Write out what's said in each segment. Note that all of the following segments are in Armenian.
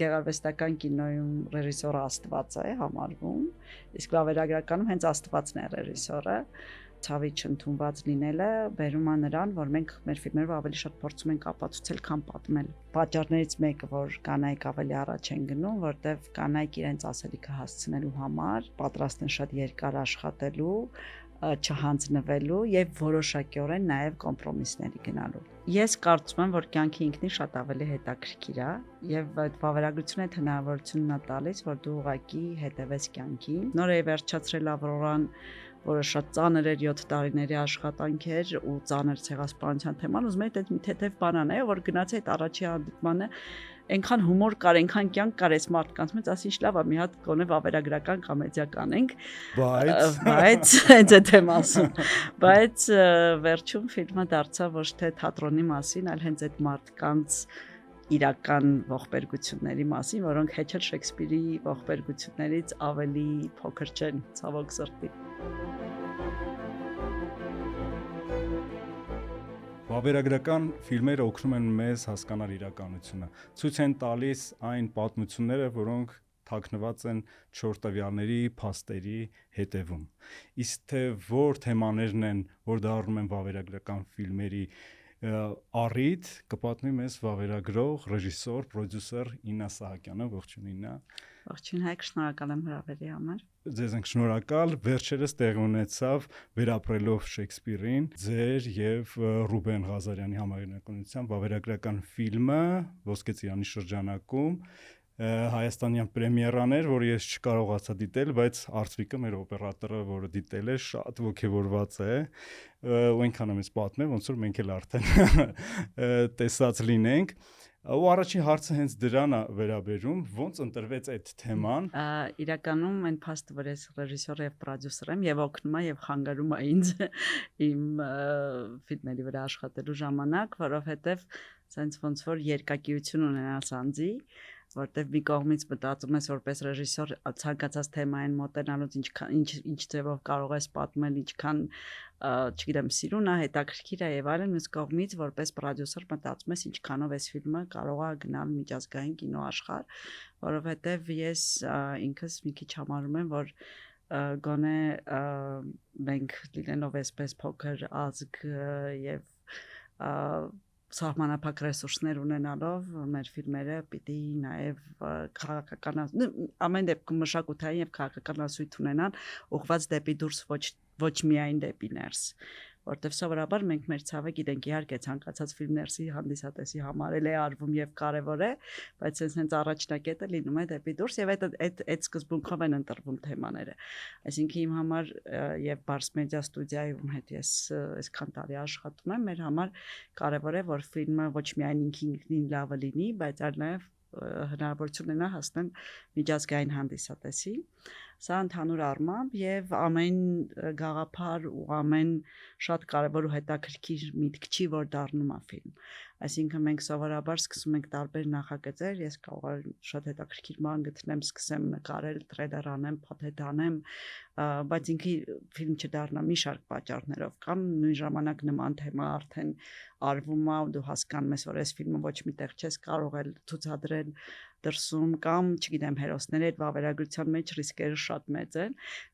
գեղարվեստական կինոյում ռեժիսորը Աստված է համարվում, իսկ վավերագրականում հենց Աստվածն է ռեժիսորը։ Ցավի չընդունված լինելը բերում է նրան, որ մենք մեր ֆիլմերով ավելի շատ փորձում ենք ապացուցել, քան պատմել։ Պատճառներից մեկը, որ կանայք ավելի առաջ են գնում, որտեղ կանայք իրենց ասելիքը հասցնելու համար պատրաստ են շատ երկար աշխատելու, չհանձնվելու եւ որոշակիորեն նաեւ կոմպրոմիսների գնալու։ Ես կարծում եմ, որ կյանքի ինքնին շատ ավելի հետաքրքիր է եւ այդ վավերագրությունը այդ հնարավորությունն է տալիս, որ դու ուղակի հետևես կյանքին։ Նոր է վերջացրել Ավրորան, որը շատ ծանր էր 7 տարիների աշխատանք էր ու ծանր ցեղասպանության թեման, ուզում եմ այդ մի թեթև բանան է, որ գնացի այդ առաջի հանդիպմանը, այնքան հումոր կար, այնքան կյանք կար այս մարդկանց, մեծ ասի ինչ լավ է, մի հատ գոնե վավերագրական կոմեդիա կանենք, բայց հենց այդ եմ ասում, բայց վերջում ֆիլմը դարձավ ոչ թե թատրոնի մասին, այլ հենց այդ մարդկանց իրական ողբերգությունների մասին, որոնք հեչել Շեքսպիրի ողբերգություններից ավելի փոքր չեն, ցավոք սրտի։ Վավերագրական ֆիլմերը օգնում են մեզ հասկանալ իրականությունը, ցույց են տալիս այն պատմությունները, որոնք թաքնված են չոր տվյալների, փաստերի հետևում։ Իսկ թե որ թեմաներն են, որ դառնում են վավերագրական ֆիլմերի առիթ, կպատնի մեզ վավերագրող, ռեժիսոր, պրոդյուսեր Իննա Սահակյանը, ողջույն Իննա։ Ողջույն Հայկ, շնորհակալ եմ հրավերի համար։ Ձեզ ենք շնորհակալ, վերջերս տեղի ունեցավ վերապրելով Շեքսպիրին, ձեր եւ Ռուբեն Ղազարյանի համագործակցությամբ վավերագրական ֆիլմը Ոսկե ծիրանի շրջանակում հայաստանյան պրեմիերան էր, որը ես չկարողացա դիտել, բայց Արծվիկը մեր օպերատորը, որը դիտել է, շատ ողջևորված է, ու այնքան եմ պատմել, ոնց որ մենք էլ արդեն տեսած լինենք։ Ու առաջին հարցը հենց դրան է վերաբերում, ոնց ընտրվեց այդ թեման։ Իրականում այն փաստը, որ ես ռեժիսոր եւ պրոդյուսեր եմ եւ օգնում եմ եւ խանգարում եմ ինձ իմ ֆիլմերի վրա աշխատելու ժամանակ, որովհետեւ sense ոնց որ երկակիություն ունենալ անձի, որտեղ մի կողմից մտածում ես որպես ռեժիսոր ցանկացած թեմային մոտենալուց ինչ ձևով կարող ես պատմել, ինչքան չգիտեմ, սիրուն է, հետաքրքիր է եւ այլն, մյուս կողմից որպես պրոդյուսեր մտածում ես ինչքանով այս ֆիլմը կարող է գնալ միջազգային կինոաշխարհ, որովհետեւ ես ինքս մի քիչ համարում եմ, որ գոնե մենք լինելով այսպես փոքր ազգ եւ սահմանափակ ռեսուրսներ ունենալով մեր ֆիլմերը պիտի նաև քաղաքական ամեն դեպքում մշակութային եւ քաղաքական ասույթ ունենան ուղղված դեպի դուրս ոչ միայն դեպի ներս, որտեվ սովորաբար մենք մեր ցավը գիտենք, իհարկե ցանկացած ֆիլմ ներսի հանդիսատեսի համար էլ է արվում եւ կարեւոր է, բայց հենց առաջնակետը լինում է դեպի դուրս եւ այդ սկզբունքով են ընտրվում թեմաները։ Այսինքն իմ համար եւ Bars Media ստուդիայում հետ ես այսքան տարի աշխատում եմ, մեր համար կարեւոր է, որ ֆիլմը ոչ միայն ինքնին լավը լինի, բայց այլ նաեւ հնարավորություն ունենա հասնել միջազգային հանդիսատեսի։ Սա ընդհանուր առմամբ եւ ամեն գաղափար ու ամեն շատ կարեւոր ու հետաքրքիր միտք չի, որ դառնում է ֆիլմ։ Այսինքն մենք սովորաբար սկսում ենք տարբեր նախագծեր, ես կարող եմ շատ հետաքրքիր բան գտնեմ, սկսեմ նկարել, տրեյլեր անեմ, փաթեթ անեմ, բայց ինքը ֆիլմ չդառնա մի շարք պատճառներով կամ նույն ժամանակ նման թեմա արդեն արվում է ու դու հասկանում ես, որ այս ֆիլմը ոչ միտեղ չես կարող էլ ցուցադրել դրսում կամ չգիտեմ հերոսների այդ վավերագրության մեջ ռիսկերը շատ մեծ են,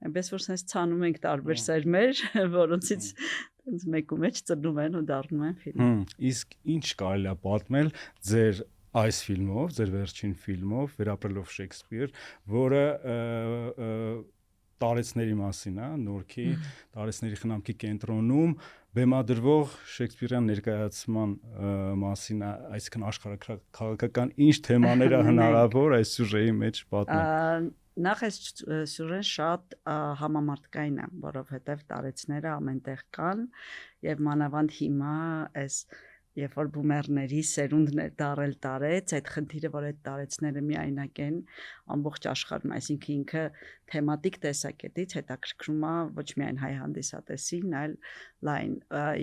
այնպես որ sense ցանում ենք տարբեր սերմեր, որոնցից sense մեկու մեջ ծնում են ու դառնում են ֆիլմ։ Իսկ ինչ կարելի է պատմել ձեր այս ֆիլմով, ձեր վերջին ֆիլմով վերապրելով Շեքսպիր, որը տարեցների մասին է, Նորքի տարեցների խնամքի կենտրոնում բեմադրվող Շեքսպիրյան ներկայացման մասին է, այսինքն աշխարհաքաղաքական ինչ թեմաներ է հնարավոր այս սյուժեի մեջ պատմել։ Նախ այս սյուժեն շատ համամարտկային է, որովհետև տարեցները ամենտեղ կան եւ մանավանդ հիմա այս երբ որ բումերների սերունդն է դարել տարեց, այդ խնդիրը, որ այդ տարեցները միայնակ են ամբողջ աշխարհում, այսինքն ինքը թեմատիկ տեսակետից հետաքրքրում է ոչ միայն հայ հանդիսատեսին, այլ լայն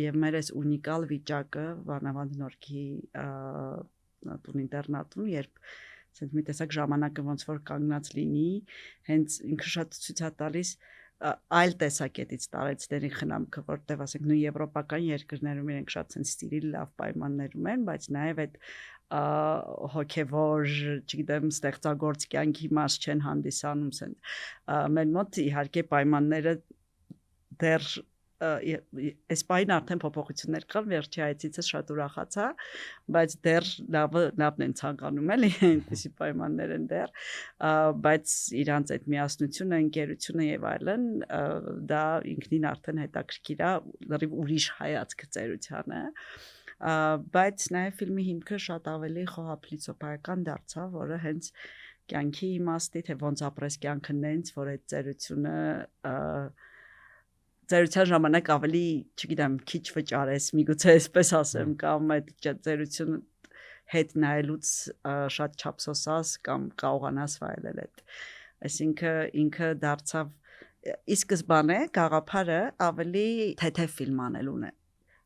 եւ մեր այս ունիկալ վիճակը բանավանդ Նորքի տուն-ինտերնատում, երբ ասենք մի տեսակ ժամանակը ոնց որ կանգնած լինի, հենց ինքը շատ ցույց է տալիս այլ տեսակետից տարեցների խնամքը, որտեղ ասենք նույն եվրոպական երկրներում իրենք շատ sense ստիլի լավ պայմաններում են, բայց նաև այդ հոգևոր, չգիտեմ, ստեղծագործ կյանքի մաս չեն հանդիսանում սենց։ Մեր մոտ իհարկե պայմանները դեռ այս պայն արդեն փոփոխություններ կան, վերջի այցիցս շատ ուրախացա, բայց դեռ լավն են ցանկանում էլի, այնպեսի պայմաններ են դեռ, բայց իրանց այդ միասնությունը, ընկերությունը եւ այլն, դա ինքնին արդեն հետաքրքիր է, լրիվ ուրիշ հայացք ծերությանը, բայց նաեւ ֆիլմի հիմքը շատ ավելի խոհափիլիսոփայական դարձավ, որը հենց կյանքի իմաստի, թե ոնց ապրես կյանքը նենց, որ այդ ծերությունը ծերության ժամանակ ավելի, չգիտեմ, քիչ վճարես, միգուցե այսպես ասեմ, կամ այդ ծերությունը հետ նայելուց շատ չափսոսաս կամ կարողանաս վայելել այդ։ Այսինքն ինքը դարձավ ի սկզբանե գաղափարը ավելի թեթև ֆիլմ անելուն է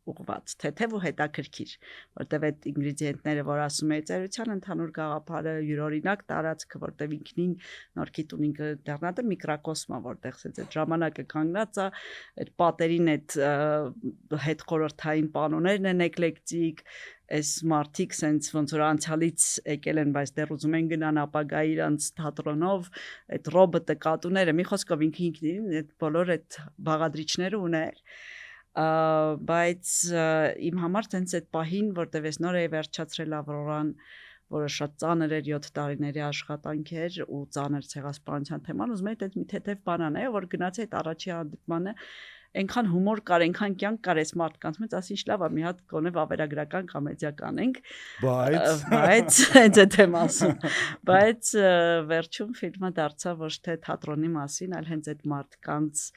ուղղված, թեթև ու հետաքրքիր, որտեղ այդ ինգրեդիենտները, որ ասում է ծերության ընդհանուր գաղափարը, յուրօրինակ տարածքը, որտեղ ինքնին նորքի տուն ինքը դառնած է միկրոկոսմա, որտեղ ասած այդ ժամանակը կանգնած է, այդ պատերին այդ հետխորհրդային պանոներն են էկլեկտիկ, այս մարդիկ սենց ոնց որ անցյալից եկել են, բայց դեռ ուզում են գնան ապագայի իրանց թատրոնով, այդ ռոբոտը կատուները, մի խոսքով ինքնին այդ բոլոր այդ բաղադրիչները ուներ, բայց իմ համար ցենց այդ պահին, որտեղ ես նոր էի վերջացրել Ավրորան, որը շատ ծանր էր 7 տարիների աշխատանք էր ու ծանր ցեղասպանության թեման, ուզում էի այդ մի թեթև բան անել, որ գնացի այդ առաջի հանդիպմանը, այնքան հումոր կար, այնքան կյանք կար այս մարդկանց մեջ, ասի ինչ լավ է, մի հատ գոնե վավերագրական կոմեդիա կանենք, բայց հենց այդ եմ ասում, բայց վերջում ֆիլմը դարձավ ոչ թե թատրոնի մասին, այլ հենց այդ մարդկանց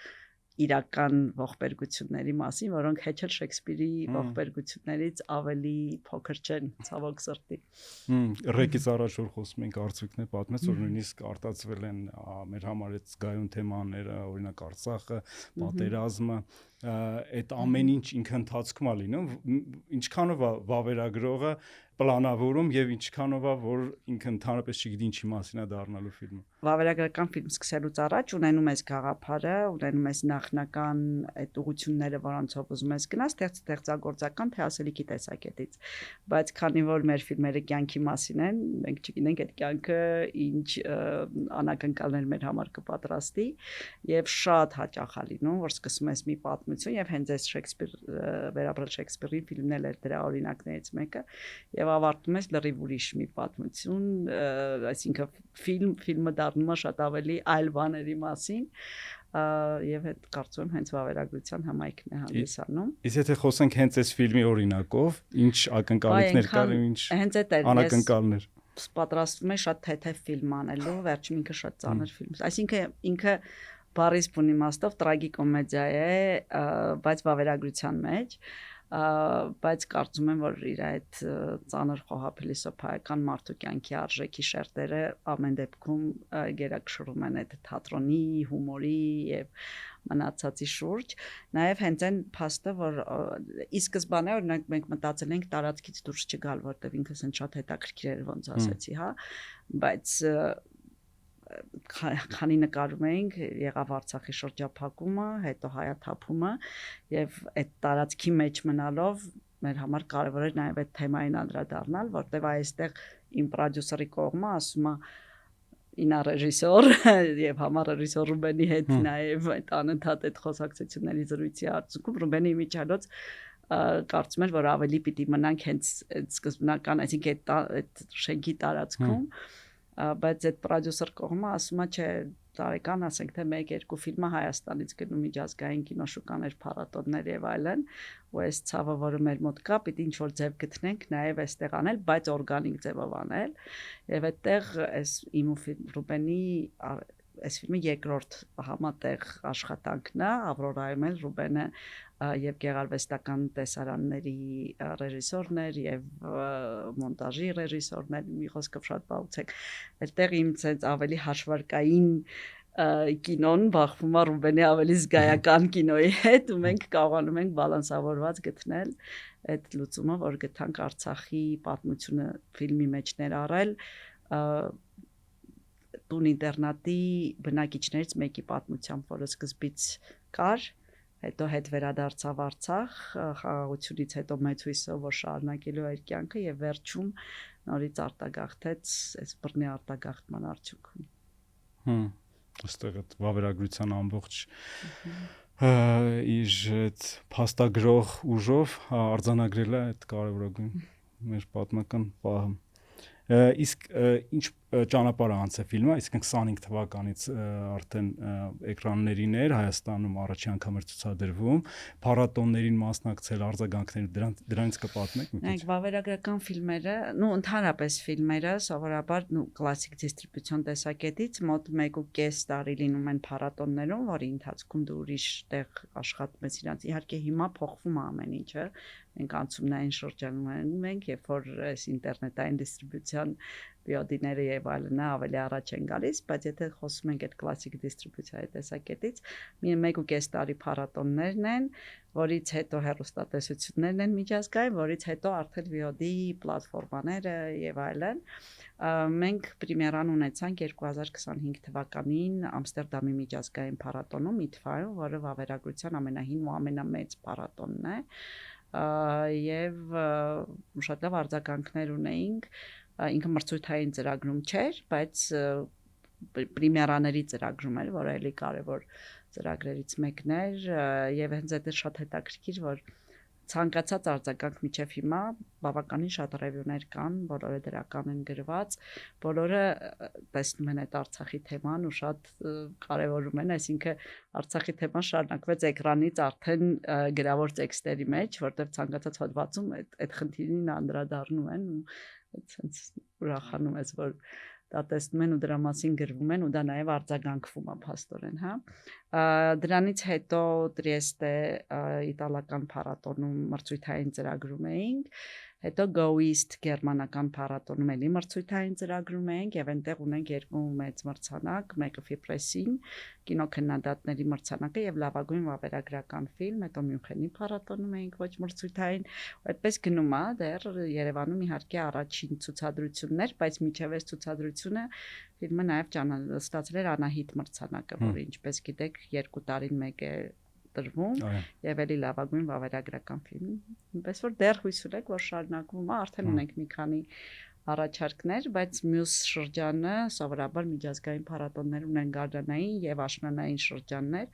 իրական ողբերգությունների մասին, որոնք հեչել Շեքսպիրի ողբերգություններից ավելի փոքր չեն, ցավոք սրտի։ Ռեկից առաջ որ խոսում ենք արդյունքներ պատմեց, որ նույնիսկ արտացվել են մեր համար այդ զգայուն թեմաները, օրինակ Արցախը, պատերազմը, այդ ամեն ինչ ինքը ընթացքում է լինում, ինչքանով է վավերագրողը պլանավորում եւ ինչքանով է որ ինքը ընդհանրապես չգիտի ինչի մասին է դառնալու ֆիլմը։ Վավերագրական ֆիլմ սկսելուց առաջ ունենում ես գաղափարը, ունենում ես նախնական այդ ուղղությունները, որոնցով ուզում ես գնաս, ստեղծագործական թե ասելիքի տեսակետից, բայց քանի որ մեր ֆիլմերը կյանքի մասին են, մենք չգիտենք այդ կյանքը ինչ անակնկալներ մեր համար կպատրաստի եւ շատ հաճախ է լինում, որ սկսում ես մի պատմություն եւ հենց այս Շեքսպիր վերաբերել Շեքսպիրի ֆիլմն էլ դրա օրինակներից մեկը եւ ավարտում ես լրիվ ուրիշ մի պատմություն, այսինքն ֆիլմը դառնում է շատ ավելի այլ բաների մասին եւ այդ կարծում եմ հենց վավերագրության համայնքն է հանդիսանում։ Իսկ եթե խոսենք հենց այս ֆիլմի օրինակով, ինչ ակնկալիքներ կար, ինչ անակնկալներ։ Պատրաստվում է շատ թեթև ֆիլմ անելու, վերջում ինքը շատ ծանր ֆիլմ։ Այսինքն ինքը բարիս բուն իմաստով տրագիկոմեդիա է, բայց վավերագրության մեջ, բայց կարծում եմ, որ իր այդ ծանր խոհափիլիսոփայական մարդու կյանքի արժեքի շերտերը ամեն դեպքում գերակշռում են այդ թատրոնի, հումորի եւ մնացածի շուրջ, նաեւ հենց այն փաստը, որ ի սկզբանե օրինակ մենք մտածել ենք տարածքից դուրս չգալ, որտեղ ինքս են շատ հետաքրքիր էր, ոնց ասացի, հա, բայց քանի նկարում էինք, եղավ Արցախի շրջափակումը, հետո հայաթափումը եւ այդ տարածքի մեջ մնալով մեր համար կարևոր էր նաեւ այդ թեմային անդրադառնալ, որտեղ այստեղ իմ պրոդյուսերի կողմը ասում է ինա ռեժիսոր եւ համար ռեժիսոր Ռուբենի հետ նաեւ այդ անընդհատ այդ խոսակցությունների զրույցի արդյունքում Ռուբենի միջալոց կարծում էր, որ ավելի պիտի մնանք հենց այդ սկզբնական, այսինքն այդ շենքի տարածքում, բայց այդ պրոդյուսեր կողմը ասում է, չէ, տարեկան ասենք թե 1-2 ֆիլմը Հայաստանից գնում միջազգային կինոշուկաներ, փառատոներ եւ այլն, ու այս ցավը, որը մեր մոտ կա, պիտի ինչ-որ ձև գտնենք նաեւ այստեղ անել, բայց օրգանիկ ձևով անել, եւ այդտեղ այս իմ ու Ռուբենի այս ֆիլմի երկրորդ համատեղ աշխատանքն է, Ավրորայում էլ Ռուբենը եւ գեղարվեստական տեսարանների ռեժիսորն էր եւ մոնտաժի ռեժիսորն էր, մի խոսքով շատ բաղուցեք։ Այդտեղ իմ ցած ավելի հաշվարկային կինոն բախվում է Ռուբենի ավելի զգայական կինոյի հետ ու մենք կարողանում ենք բալանսավորված գտնել այդ լուծումը, որ գտանք Արցախի պատմությունը ֆիլմի մեջ ներառել տուն ինտերնատի բնակիչներից մեկի պատմությամբ, որը սկզբից կար, հետո հետ վերադարձավ Արցախ, խաղաղությունից հետո մեծ հույսով, որ շարունակելու էր կյանքը եւ վերջում նորից արտագաղթեց այս բռնի արտագաղթման արդյունքում։ Այստեղ այդ վավերագրության ամբողջ իր այդ փաստագրող ուժով արձանագրել է այդ կարևորագույն մեր պատմական պահը։ Իսկ ինչ ճանապարհ անցե ֆիլմը, այսինքն 25 թվականից արդեն էկրաններին էր Հայաստանում առաջին անգամ էր ցուցադրվում, փառատոներին մասնակցել, արձագանքներ դրանից կպատմեք մի քիչ։ Այդ վավերագրական ֆիլմերը, ընդհանրապես ֆիլմերը սովորաբար կլասիկ դիստրիբյուցիոն տեսակետից մոտ 1.5 տարի լինում են փառատոններում, որի ընթացքում դու ուրիշ տեղ աշխատում ես իրանց։ Իհարկե հիմա փոխվում է ամեն ինչը։ Մենք անցումնային շրջանում ենք, երբ որ այս ինտերնետային դիստրիբյուցիոն VOD-ները եւ այլն ավելի առաջ են գալիս, բայց եթե խոսում ենք այդ կլասիկ դիստրիբյուցիայի տեսակետից, 1.5 տարի փառատոններն են, որից հետո հեռուստատեսություններն են միջազգային, որից հետո արդեն VOD պլատֆորմաները եւ այլն։ Մենք պրեմիերան ունեցանք 2025 թվականին Ամստերդամի միջազգային փառատոնում ITFA-ում, որը վավերագրության ամենահին ու ամենամեծ փառատոնն է, եւ շատ լավ արձագանքներ ունեինք։ Ինքը մրցույթային ծրագրում չէր, բայց պրեմիերաների ծրագրում էր, որը էլի կարևոր ծրագրերից մեկն էր, եւ հենց այդ է շատ հետաքրքիր, որ ցանկացած արձագանք միջև հիմա բավականին շատ ռևյուներ կան, բոլորը դրական են գրված, բոլորը տեսնում են այդ Արցախի թեման ու շատ կարևորում են, այսինքն Արցախի թեման շարունակվեց էկրանից արդեն գրավոր տեքստերի մեջ, որտեղ ցանկացած հոդվածում այդ խնդիրին անդրադառնում են ու ցենց ուրախանում ես, որ դա տեսնում են ու դրա մասին գրվում են ու դա նաև արձագանքվում է փաստորեն, հա։ Դրանից հետո Տրիեստե իտալական փառատոնում մրցույթային ծրագրում էինք, հետո Go East գերմանական փառատոնում էլի մրցույթային ծրագրում էինք եւ այնտեղ ունենք երկու մեծ մրցանակ, մեկը Ֆիպրեսին, կինոքննադատների մրցանակը եւ լավագույն վավերագրական ֆիլմ, հետո Մյունխենի փառատոնում էինք ոչ մրցույթային, այդպես գնում է, դեռ Երևանում իհարկե առաջին ցուցադրություններ, բայց միջև այս ցուցադրությունը ֆիլմը նաև ստացել էր Անահիտ մրցանակը, որը ինչպես գիտեք 2 տարին մեկ է տրվում եւ էլի լավագույն վավերագրական ֆիլմ, այնպես որ դեռ հույս ունենք, որ շարունակվում է, արդեն ունենք մի քանի առաջարկներ, բայց մյուս շրջանը սովորաբար միջազգային փառատոններ ունեն գարնանային եւ աշնանային շրջաններ,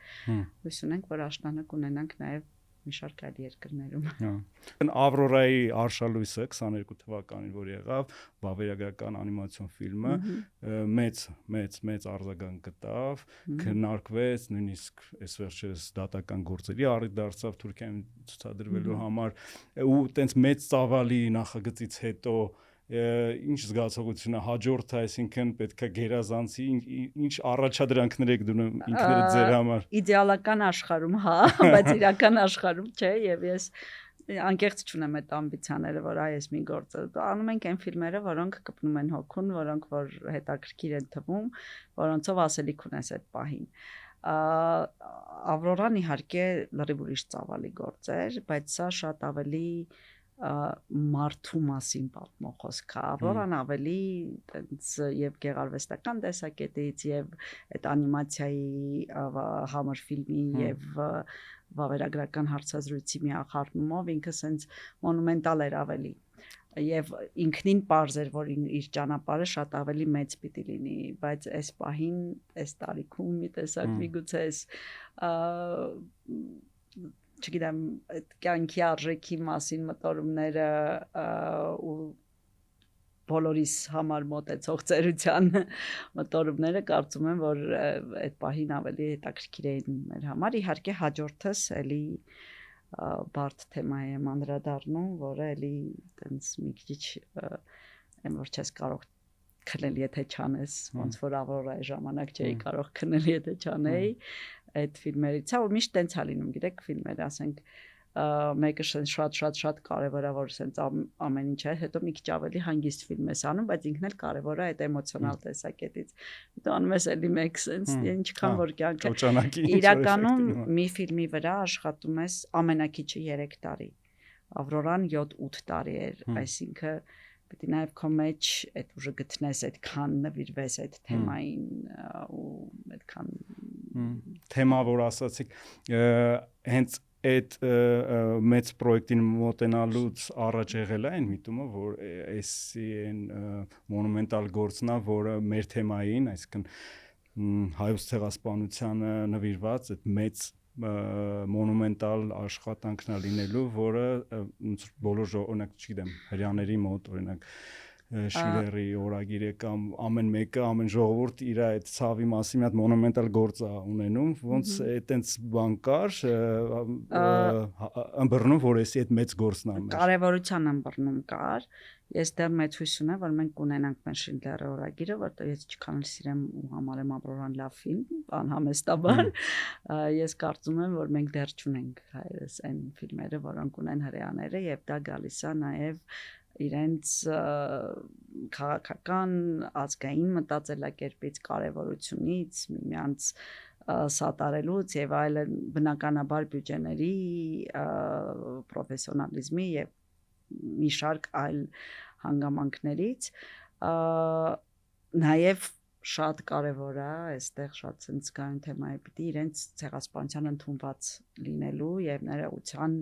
հույս ունենք, որ աշնանը կունենանք նաև մի շարք այլ երկրներում։ Ավրորայի արշալույսը 22 թվականին, որ եղավ, վավերագրական անիմացիոն ֆիլմը մեծ արձագանք գտավ, քննարկվեց, նույնիսկ այս վերջերս դատական գործերի առիթ դարձավ Թուրքիայում ցուցադրվելու համար, ու տենց մեծ ծավալի նախագծից հետո ինչ զգացողություն է հաջորդը, այսինքն պետք է գերազանցի, ինչ առաջադրանքներ եք դնում ինքներդ ձեր համար։ Իդեալական աշխարհում, հա, բայց իրական աշխարհում չէ, եւ ես անկեղծ չունեմ այդ ամբիցիաները, որ այս մի գործը անում ենք այն ֆիլմերը, որոնք կպնում են հոգուն, որոնք որ հետաքրքիր են թվում, որոնցով ասելիք ունես այդ պահին։ Ավրորան իհարկե լրիվ ուրիշ ծավալի գործ էր, բայց սա շատ ավելի մարդու մասին պատմող խոսք է, Ավրորան ավելի տենց եւ գեղարվեստական տեսակետից եւ այդ անիմացիայի համր ֆիլմի եւ վավերագրական հարցազրույցի միախառնումով ինքը սենց մոնումենտալ էր ավելի եւ ինքնին պարզ էր, որ իր ճանապարհը շատ ավելի մեծ պիտի լինի, բայց այս պահին, այս տարիքում մի տեսակ միգուցե չգիտեմ, այդ կյանքի արժեքի մասին մտորումները ու բոլորիս համար մոտեցող ծերության մտորումները կարծում եմ, որ այդ պահին ավելի հետաքրքիր էին մեր համար։ Իհարկե հաջորդս էլի բարդ թեմայի եմ անդրադառնում, որը էլի տենց մի քիչ այն որ չես կարող քնել, եթե չանես, ոնց որ Ավրորայի ժամանակ չէի կարող քնել, եթե չանեի այդ ֆիլմերից, ու միշտ տենց է լինում, գիտեք, ֆիլմերը, ասենք, մեկը շատ կարևոր է, որ սենց ամեն ինչ է, հետո մի քիչ ավելի հանգիստ ֆիլմ ես անում, բայց ինքն էլ կարևոր է այդ էմոցիոնալ տեսակետից։ Դու անում ես էլի մեկ սենց, ինչքան որ կյանքը իրականում մի ֆիլմի վրա աշխատում ես ամենակիչը 3 տարի։ Ավրորան 7-8 տարի էր, այսինքն պետք է նաև քո մեջ այդ ուժը գտնես, այդքան նվիրվես այդ թեմային ու այդքան թեմա, որ ասացիք, հենց այդ մեծ պրոյեկտին մոտենալուց առաջ եղել է այն միտումը, որ էսի այն մոնումենտալ գործն է, որը մեր թեմային, այսինքն հայոց ցեղասպանությանը նվիրված այդ մեծ մոնումենտալ աշխատանքն է լինելու, որը բոլոր օրինակ, չգիտեմ, հрьяաների մոտ, օրինակ Շիլերի օրագիրը կամ ամեն մեկը ամեն ժողովուրդ իր այդ ցավի մասին մի հատ մոնումենտալ գործ է ունենում, ոնց այտենց բան կար, ըմբռնում, որ էսի այդ մեծ գործն է։ Կարևորության ըմբռնում կար։ Ես դեռ մեծ հույս ունեմ, որ մենք կունենանք մեր Շիլդլերի օրագիրը, որտեղ ես ինչքան էլ սիրեմ ու համարեմ Աբրորան լավ ֆիլմ, անհամեստաբար, ես կարծում եմ, որ մենք դեռ չունենք հայերս այն ֆիլմերը, որոնք ունեն հрьяաները, եւ դա գալիս է նաեւ իրենց քաղաքական ազգային մտածելակերպից, կարևորությունից, միմյանց սատարելուց եւ այլն, բնականաբար բյուջեների, պրոֆեսիոնալիզմի եւ մի շարք այլ հանգամանքներից, նաեւ շատ կարևոր է, այստեղ շատ ցնցկային թեմա է, պիտի իրենց ցեղասպանության ընդունված լինելու եւ ներողության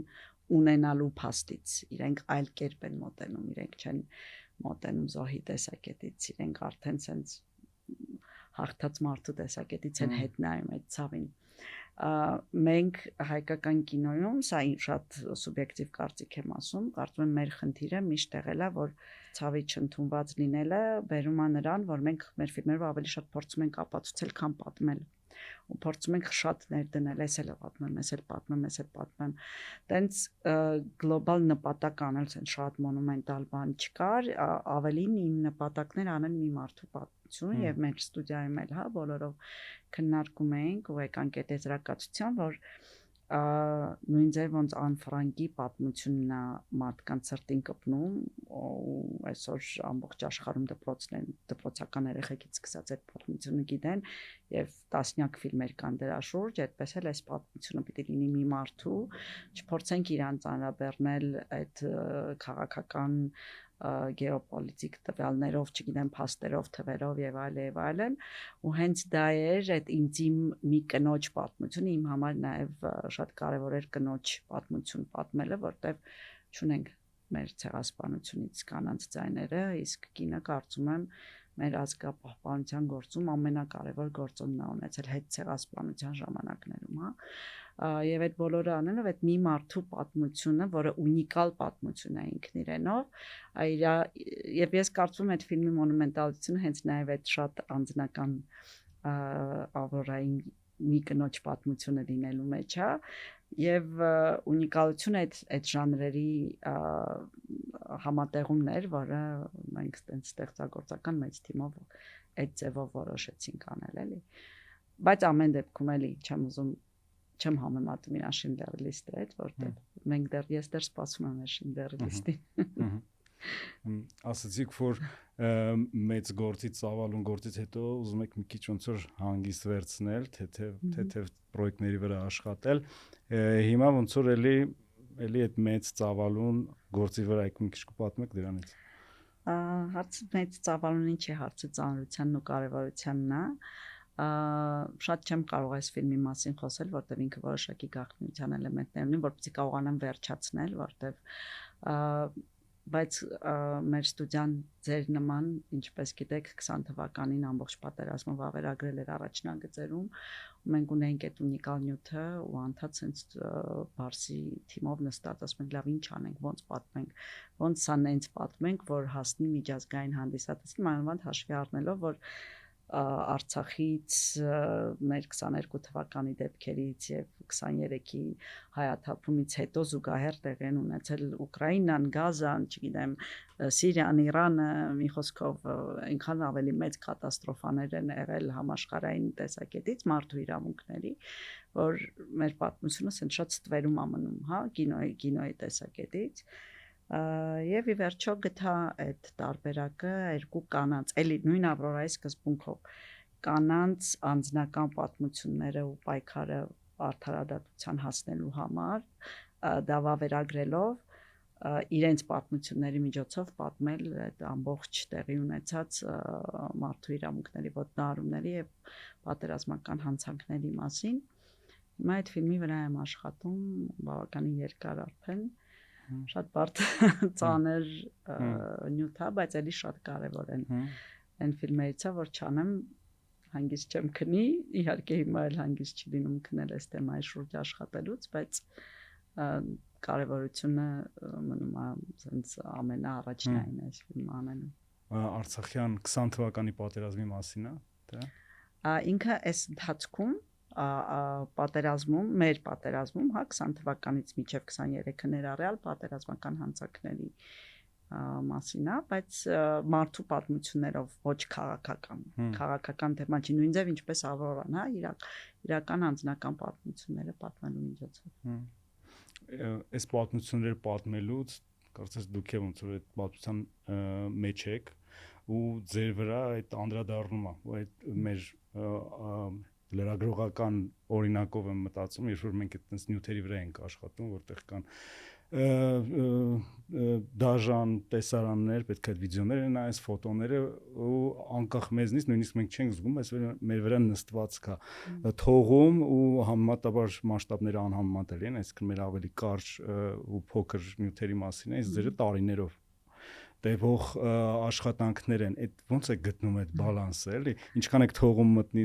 ունենալու փաստից, իրենք այլ կերպ են մոտենում, իրենք չեն մոտենում զոհի տեսակետից, իրենք արդեն sense հաղթած մարդու տեսակետից են հետ նայում այդ ցավին։ Մենք հայկական կինոյում, սա շատ սուբյեկտիվ կարծիք եմ ասում, կարծում եմ մեր խնդիրը միշտ եղել է, որ ցավի չընդունված լինելը բերում է նրան, որ մենք մեր ֆիլմերով ավելի շատ փորձում ենք ապացուցել, քան պատմել։ Ու փորձում ենք շատ ներդնել, ես էլ պատմեմ, ես էլ պատմեմ, տենց գլոբալ նպատակ անել, sense շատ մոնումենտալ բան չկար, ավելին իմ նպատակներ անել մի մարդու պատմություն եւ մեր ստուդիայում էլ, հա, բոլորով քննարկում էինք ու եկանք այդ եզրակացության, որ նույն ձև ոնց Ան Ֆրանկի պատմությունն է մարդկանց սրտին կպնում ու այսօր ամբողջ աշխարհում դպրոցական երեխեքից սկսած այդ պատմությունը գիտեն եւ տասնյակ ֆիլմեր կան դրա շուրջ, այդպես էլ այս պատմությունը պիտի լինի մի մարդու, չփորձենք իրան ծանրաբեռնել այդ քաղաքական գեոպոլիտիկ տվյալներով, չգիտեմ, փաստերով, թվերով եւ այլն, ու հենց դա էր այդ ինտիմ մի կնոջ պատմությունը, իմ համար նաեւ շատ կարեւոր էր կնոջ պատմություն պատմելը, որտեւ չունենք մեր ցեղասպանությունից կանանց ձայները, իսկ կինը կարծում եմ մեր ազգապահպանության գործում ամենակարևոր գործոնն է ունեցել հետ ցեղասպանության ժամանակներում, հա։ Եվ այդ բոլորը անելով այդ մի մարդու պատմությունը, որը ունիկալ պատմություն է ինքն իրենով, եւ ես կարծում եմ այդ ֆիլմի մոնումենտալությունը հենց նաեւ այդ շատ անձնական Ավրորային մի կնոջ պատմությունը լինելու մեջ է եւ ունիկալությունը այդ ժանրերի համատեղումներ, որը մենք ստեղծագործական մեծ թիմով այդ ձևով որոշեցինք անել, էլի։ Բայց ամեն դեպքում էլի չեմ համեմատում իրան Շինդլերի լիստի հետ, որտեղ ես դեռ սպասում եմ Շինդլերի լիստին։ Ասացիք, որ մեծ գործից, ծավալուն գործից հետո ուզում եք մի քիչ ոնց որ հանգիստ վերցնել, թեթև պրոյեկտների վրա աշխատել։ Հիմա ոնց որ էլի այդ մեծ ծավալուն գործի վրա եք մի քիչ կպատմեք դրանից։ Հարցը մեծ ծավալուն ինչ է, հարցը ծանրությանն ու կարևորությանն է։ Շատ չեմ կարող այս ֆիլմի մասին խոսել, որտեղ ինքը որոշակի գաղտնիության էլեմենտներ ունի, որպեսզի կարողանամ վերջացնել, որտեղ բայց մեր ստուդիան ձեր նման, ինչպես գիտեք, 20 թվականին ամբողջ պատերազմը վավերագրել էր առաջնագծերում, ու մենք ունենք այդ ունիկալ նյութը ու անդադ sense բարսի թիմով նստած ասում ենք, լավ, ինչ անենք, ոնց պատմենք, ոնց սա նենց պատմենք, որ հասնի միջազգային հանդիսատեսին, մանավանդ հաշվի առնելով, որ Արցախից մեր 22 թվականի դեպքերից եւ 23-ի հայաթափումից հետո զուգահեռ տեղի են ունեցել Ուկրաինան, Գազան, չգիտեմ, Սիրիան, Իրանը, մի խոսքով այնքան ավելի մեծ կատաստրոֆաներ են եղել համաշխարհային տեսակետից մարդու իրավունքների, որ մեր պատմությունը ասեն շատ ստվերում է մնում, հա, կինոյի տեսակետից։ Եվ ի վերջո գտա այդ տարբերակը երկու կանանց, էլի նույն Ավրորայի սկզբունքով կանանց անձնական պատմությունները ու պայքարը արդարադատության հասնելու համար դա վավերագրելով իրենց պատմությունների միջոցով պատմել այդ ամբողջ տեղի ունեցած մարդու իրավունքների ոտնահարումների եւ պատերազմական հանցանքների մասին Հիմա այդ ֆիլմի վրա եմ աշխատում բավականին երկար արդեն, շատ բարդ ծանր նյութ է, բայց էլի շատ կարևոր են այն ֆիլմերից է, որ չանեմ հանգիստ չեմ քնի, իհարկե հիմա էլ հանգիստ չի լինում քնել այս թեմայի շուրջ աշխատելուց, բայց կարևորությունը մնում է sense ամենաառաջնային այս ֆիլմը անելուն։ Արցախյան 20 թվականի պատերազմի մասին է, դա։ Ինքը այս ընթացքում պատերազմում, մեր պատերազմում, 20 թվականից մինչև 23-ը ներառյալ պատերազմական հանցանքների մասին է, բայց մարդու պատմություններով ոչ քաղաքական թեմա չի, նույն ձև ինչպես Ավրորան, հա, իրական անձնական պատմությունները պատմելու միջոցով։ Այս պատմությունները պատմելուց կարծես դուք եք ոնց որ այդ պատմության մեջ եք ու ձեր վրա այդ անդրադառնում է, ու այդ մեր լրագրողական օրինակով եմ մտածում, երբ որ մենք այդպես նյութերի վրա ենք աշխատում, որտեղ կան դաժան տեսարաններ, պետք է վիդեոները նայես, ֆոտոները ու անկախ մեզնից նույնիսկ մենք չենք զգում, այս մեր վրա նստված կա թողում ու համեմատաբար մասշտաբները անհամեմատ են, այսինքն մեր ավելի կարճ ու փոքր նյութերի մասին է, իսկ ձերը տարիներով տևող աշխատանքներ են, այդ ո՞նց է գտնում այդ բալանսը, էլի, ինչքան եք թողում մտնի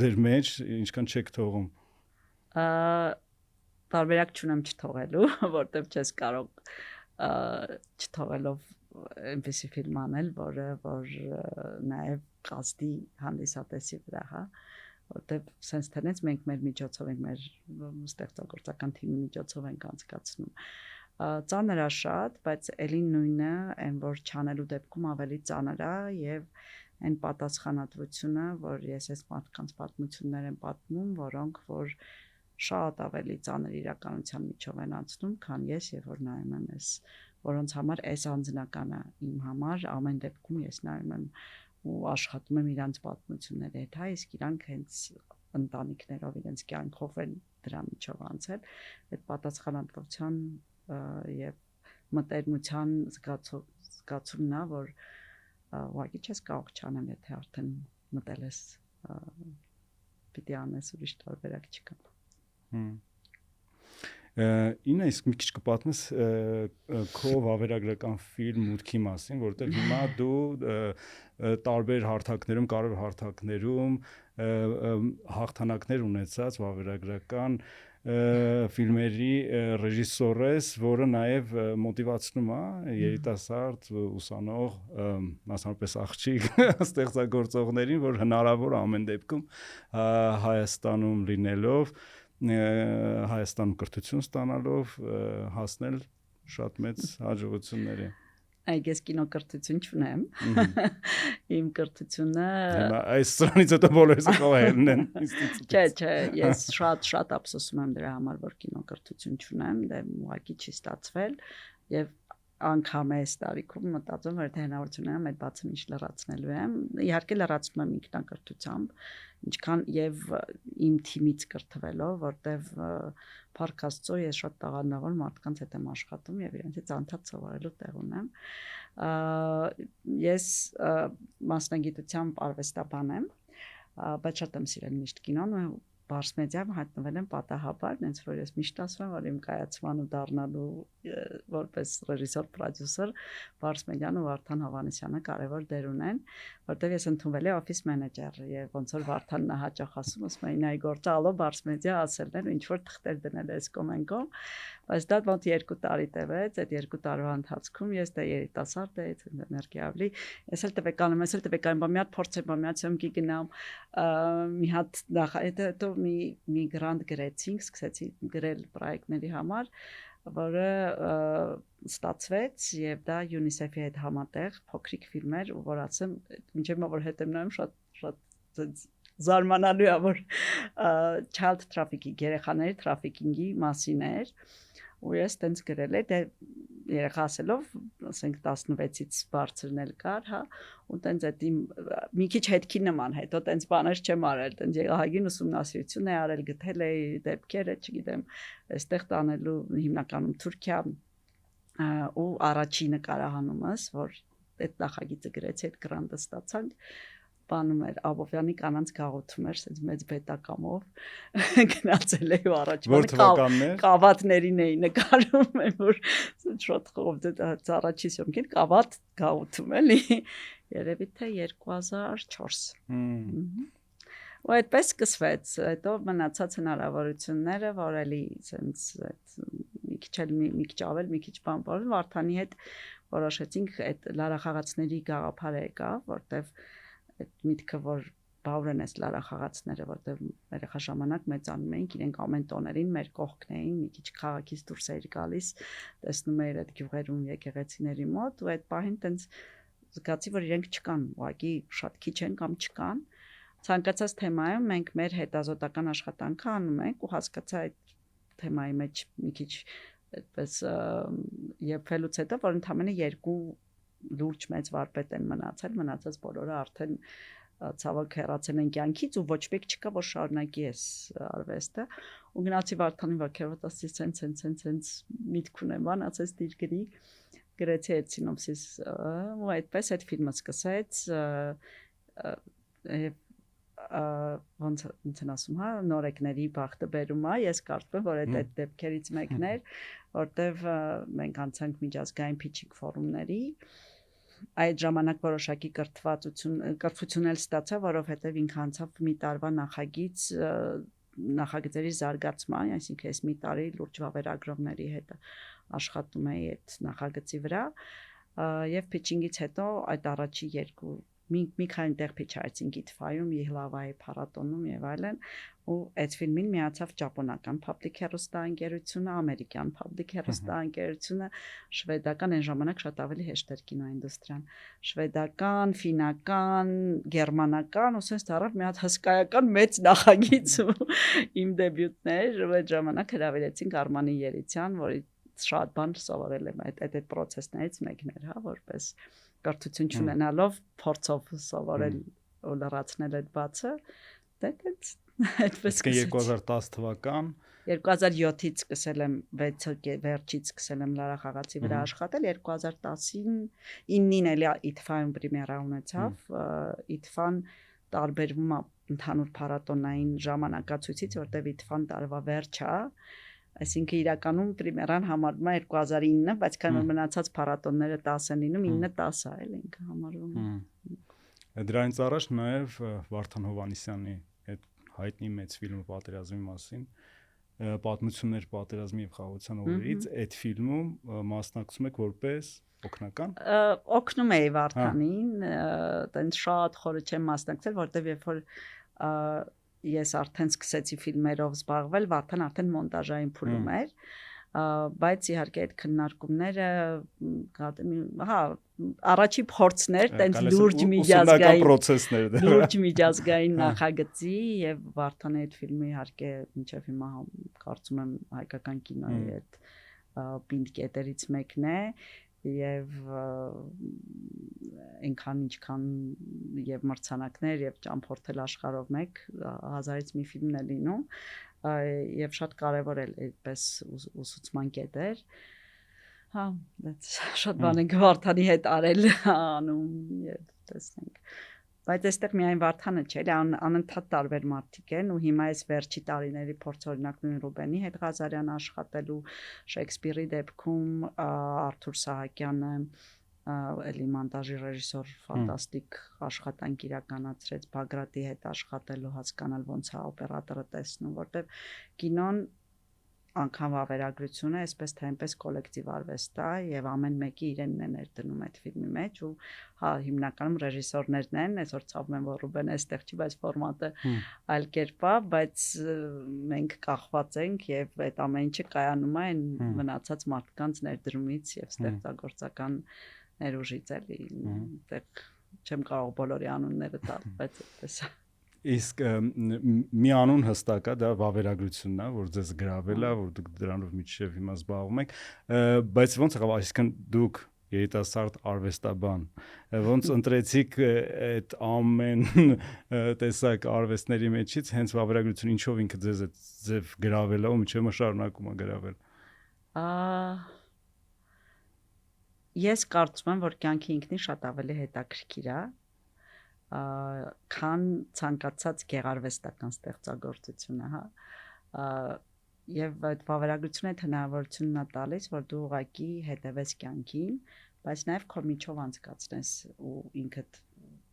ձեր մեջ, ինչքան չեք թողում։ Տարբերակ չունեմ չթողելու, որտեվ չես կարող չթողելով այնպեսի ֆիլմ անել, որ նաև կազդի հանդիսատեսի վրա, հա, որտեվ sense tenets մենք մեր միջոցով ենք, մեր ստեղծագործական թիմի միջոցով ենք անցկացնում։ Ծանր է շատ, բայց էլի նույնը, այն որ չանելու դեպքում ավելի ծանր է եւ այն պատասխանատվությունը, որ ես այս մարդկանց պատմություններ եմ պատմում, որոնք որ շատ ավելի ծանր իրականության միջով են անցնում, քան ես եւ որ նայում եմ այս, որոնց համար այս անձնականը իմ համար ամեն դեպքում ես նայում եմ ու աշխատում եմ իրանց պատմությունների հետ, հա, իսկ իրանք հենց ընտանիքներով իրենց կյանքով են դրա միջով անցել, այդ պատասխանատվության եւ մտերմության զգացումն է, որ ուղղակի չես կարող չանեմ, եթե արդեն մտել ես, պիտի անես, ուրիշ տարբերակ չկա։ Ինա իսկ մի քիչ կպատմես քո վավերագրական ֆիլմ մուտքի մասին, որտեղ հիմա դու տարբեր հարթակներում, կարևոր հարթակներում հաղթանակներ ունեցած վավերագրական ֆիլմերի ռեժիսոր ես, որը նաև մոտիվացնում է երիտասարդ ուսանող, մասնավորապես աղջիկ ստեղծագործողներին, որ հնարավոր ամեն դեպքում Հայաստանում լինելով, Հայաստանում կրթություն ստանալով հասնել շատ մեծ հաջողությունների։ Ես կինոկրթություն չունեմ, իմ կրթությունը… Այս սրանից հետո բոլորս կողերն են։ Չէ, ես շատ ափսոսում եմ դրա համար, որ կինոկրթություն չունեմ, դե ուղղակի չի ստացվել եւ անգամ այս տարիքում մտածում եմ, որ հնարավորություն ունեմ այդ բացը ինչ լրացնելու եմ, իհարկե լրացնում եմ ինքնակրթությամբ, ինչքան եւ իմ թիմից կրթվելով, որտեվ Փառք Աստծո ես շատ տաղանդավոր մարդկանց հետ եմ աշխատում եւ իրենցից անդադ սովորելու տեղ ունեմ։ Ես մասնագիտությամբ արվեստաբան եմ, բայց շատ եմ սիրել միշտ կինոն ու Բարս մեդիայում հայտնվել եմ պատահաբար, հենց որ ես միշտ ասում եմ, որ իմ կայացման ու դառնալու որպես ռեժիսոր, պրոդյուսեր Բարս մեդիան ու Վարդան Հովհաննիսյանը կարևոր դեր ունեն, որտեղ ես ընդունվել եմ օֆիս մենեջեր եւ ոնց որ Վարդանն հաճախ ասում, ասում եմ, «Նայ գործը ալո Բարս մեդիա ասելներ ու ինչ որ թղթեր դնել ես կոմենկով», բայց դա ոնց 2 տարի տևեց, այդ 2 տարվա ընթացքում ես դա երիտասարդ էի, էներգիա ավելի, ես էլ տվեկանում, բա մի հատ փորձեմ, բա մի հատ սեմքի գնամ, մի հատ հետո մի գրանտ գրեցինք, սկսեցի գրել պրոյեկտների համար, որը ստացվեց եւ դա UNICEF-ի հետ համատեղ փոքրիկ ֆիլմ էր, ու որ ասեմ, մինչեւ որ հետ եմ նայում շատ զարմանալու է, որ child trafficking, երեխաների trafficking-ի մասին էր, ու ես տենց գրել եմ, դե երեխա ասելով, ասենք 16-ից բարձրն էլ կար, հա, ու տենց այդ իմ մի քիչ հետքի նման, հետո տենց բաներ չեմ արել, տենց եղահագին ուսումնասիրություն է արել, գտել էի դեպքերը, չգիտեմ, այստեղ տանելու հիմնականում Թուրքիա ու առաջի նկարահանումս, որ այդ նախագիծը գրեցի, այդ գրանտը ստացանք, բանում էր Աբովյանի կանանց գաղութում էր, ասես մեծ բետակամով գնացել էի առաջ Որ թվականներ կավատներին էի նկարում եմ որ շոտ խով դա առաջի սյոմքին կավատ գաղութում էլի երևի թե 2004 ու այդպես սկսվեց հետո մնացած հնարավորությունները որ էլի sense մի քիչ ավել մի քիչ բան Վարդանի հետ որոշեցինք այդ լարախաղացների գաղափարը եկավ որտեվ այդ միտքը որ բավրեն էս լարախաղացները որտեվ երեխա ժամանակ մեծանում էինք իրենք ամեն տոներին մեր կողքն էին մի քիչ քաղաքից դուրս էր գալիս տեսնում էիր այդ գյուղերում եկեղեցիների մոտ ու այդ պահին տենց զգացի որ իրենք չկան ուղղակի շատ քիչ են կամ չկան ցանկացած թեմայում մենք մեր հետազոտական աշխատանքը անում ենք ու հասկացա այդ թեմայի մեջ մի քիչ այդպես եփելուց հետո որ ընդամենը երկու լուրջ մեծ վարպետ են մնացած բոլորը արդեն ցավոք հեռացել են կյանքից ու ոչ մեկ չկա որ շարունակի էս արվեստը ու գնացի Վարդանին վարքերոտ ասի սենց միտք ունեմ բան ասես դիր գրի գրեցի այդ սինոպսիս ու այդպես այդ ֆիլմը սկսեց ոնց են ասում հա նորեկների բախտը բերում է ես կարծում եմ որ այդ դեպքերից մեկն էր որտեվ մենք անցանք միջազգային փիչինգ ֆորումների այդ ժամանակ որոշակի կրթություն էլ ստացա որովհետև ինքը անցավ մի տարվա նախագծերի զարգացման այսինքն այս մի տարի լուրջ վավերագրողների հետ աշխատում էի այդ նախագծի վրա եւ փիչինգից հետո այդ առաջի երկու մի քանի տեղ փիչարեցին Գիտֆայում, Իհլավայի փառատոնում եւ այլն ու այդ ֆիլմին միացավ ճապոնական public հեռուստաընկերությունը, ամերիկյան public հեռուստաընկերությունը, շվեդական այն ժամանակ շատ ավելի հեշտ էր կինոինդուստրիան, շվեդական, ֆինական, գերմանական, ու sense դառավ մի հատ հսկայական մեծ նախագիծ ու իմ դեբյուտն էր, ու այդ ժամանակ հրավիրեցին Արմանի Երիցյան, որի շատ բան սովորել եմ այդ process-ներից մեկն էր, հա, որպես կրթություն չունենալով փորձով սովորել ու լրացնել այդ բացը այդպես 2010 թվական 2007-ից սկսել եմ 6 վերջից սկսել եմ լարախաղացի վրա աշխատել 2019-ին էլի ITFA-ում պրեմիերա ունեցավ ITFA-ն տարբերվում է ընդհանուր փառատոնային ժամանակացույցից որտեղ ITFA-ն տարվա վերջը այսինքն իրականում պրեմիերան համարվում է 2009, բայց քան որ մնացած փառատոնները 19-ում 9-10 է էլ ինքը համարվում է։ Դրանից առաջ նաև Վարդան Հովհաննիսյանի այդ հայտնի մեծ ֆիլմը պատերազմի մասին, պատմություններ պատերազմի եւ խաղաղության օրերից, այդ ֆիլմում մասնակցում եք որպես օգնական։ Օգնում էի Վարդանին, այտենց շատ խորը չեմ մասնակցել, որտեվ երբ որ ես արդեն սկսեցի ֆիլմերով զբաղվել, Վարդան արդեն մոնտաժային փուլում էր, բայց իհարկե այդ քննարկումները, հա, առաջի փորձներ, տենց լուրջ միջազգային նախագծի եւ Վարդանի այդ ֆիլմը իհարկե մինչեւ հիմա կարծում եմ հայկական կինոյի այդ պինդ կետերից մեկն է եւ այնքան ինչքան եւ մրցանակներ եւ ճամփորդել աշխարհով մեկ հազարից մի ֆիլմն է լինում եւ շատ կարեւոր է այդպես ուսուցման կետեր հա շատ բան ենք Վարդանի հետ արել անում եւ տեսնենք բայց այստեղ միայն Վարդանը չէ, անընդհատ տարբեր մարդիկ են ու հիմա այս վերջի տարիների փորձօրինակ նույն Ռուբենի հետ Ղազարյան աշխատելու Շեքսպիրի դեպքում Արթուր Սահակյանը էլի մոնտաժի ռեժիսոր ֆանտաստիկ աշխատանք իրականացրեց Բագրատի հետ աշխատելու հասկանալ ոնց է օպերատորը տեսնում, որտեղ կինոն անգամ վավերագրությունը այսպես թե այնպես կոլեկտիվ արվեստ է եւ ամեն մեկի իրենն է ներդնում այդ ֆիլմի մեջ ու հա հիմնականում ռեժիսորներն են այսօր ցավում են որ Ռուբենը այստեղ չի բայց ֆորմատը այլ կերպ է բայց մենք կախված ենք եւ այդ ամեն ինչը կայանում է այն մնացած մարդկանց ներդրումից եւ ստեղծագործական ներուժից էլի այդտեղ չեմ կարող բոլորի անունները տալ բայց այդպես է Իսկ մի անուն հստակ է, դա վավերագրությունն է, որ ձեզ գրավել է, որ դուք դրանով միջև հիմա զբաղվում եք, բայց ոնց եղավ, այսինքն դուք երիտասարդ արվեստաբան, ոնց ընտրեցիք այդ ամեն տեսակ արվեստների մեջից հենց վավերագրություն, ինչով ինքը ձեզ այդ ձև գրավել է ու միջև շարունակում է գրավել։ Ես կարծում եմ, որ կյանքի ինքնին շատ ավելի հետաքրքիր է քան ցանկացած գեղարվեստական ստեղծագործությունը, հա։ Եվ այդ վավերագրությունը հնարավորությունն է տալիս, որ դու ուղղակի հետևես կյանքին, բայց նաև քո միջով անցկացնես ու ինքդ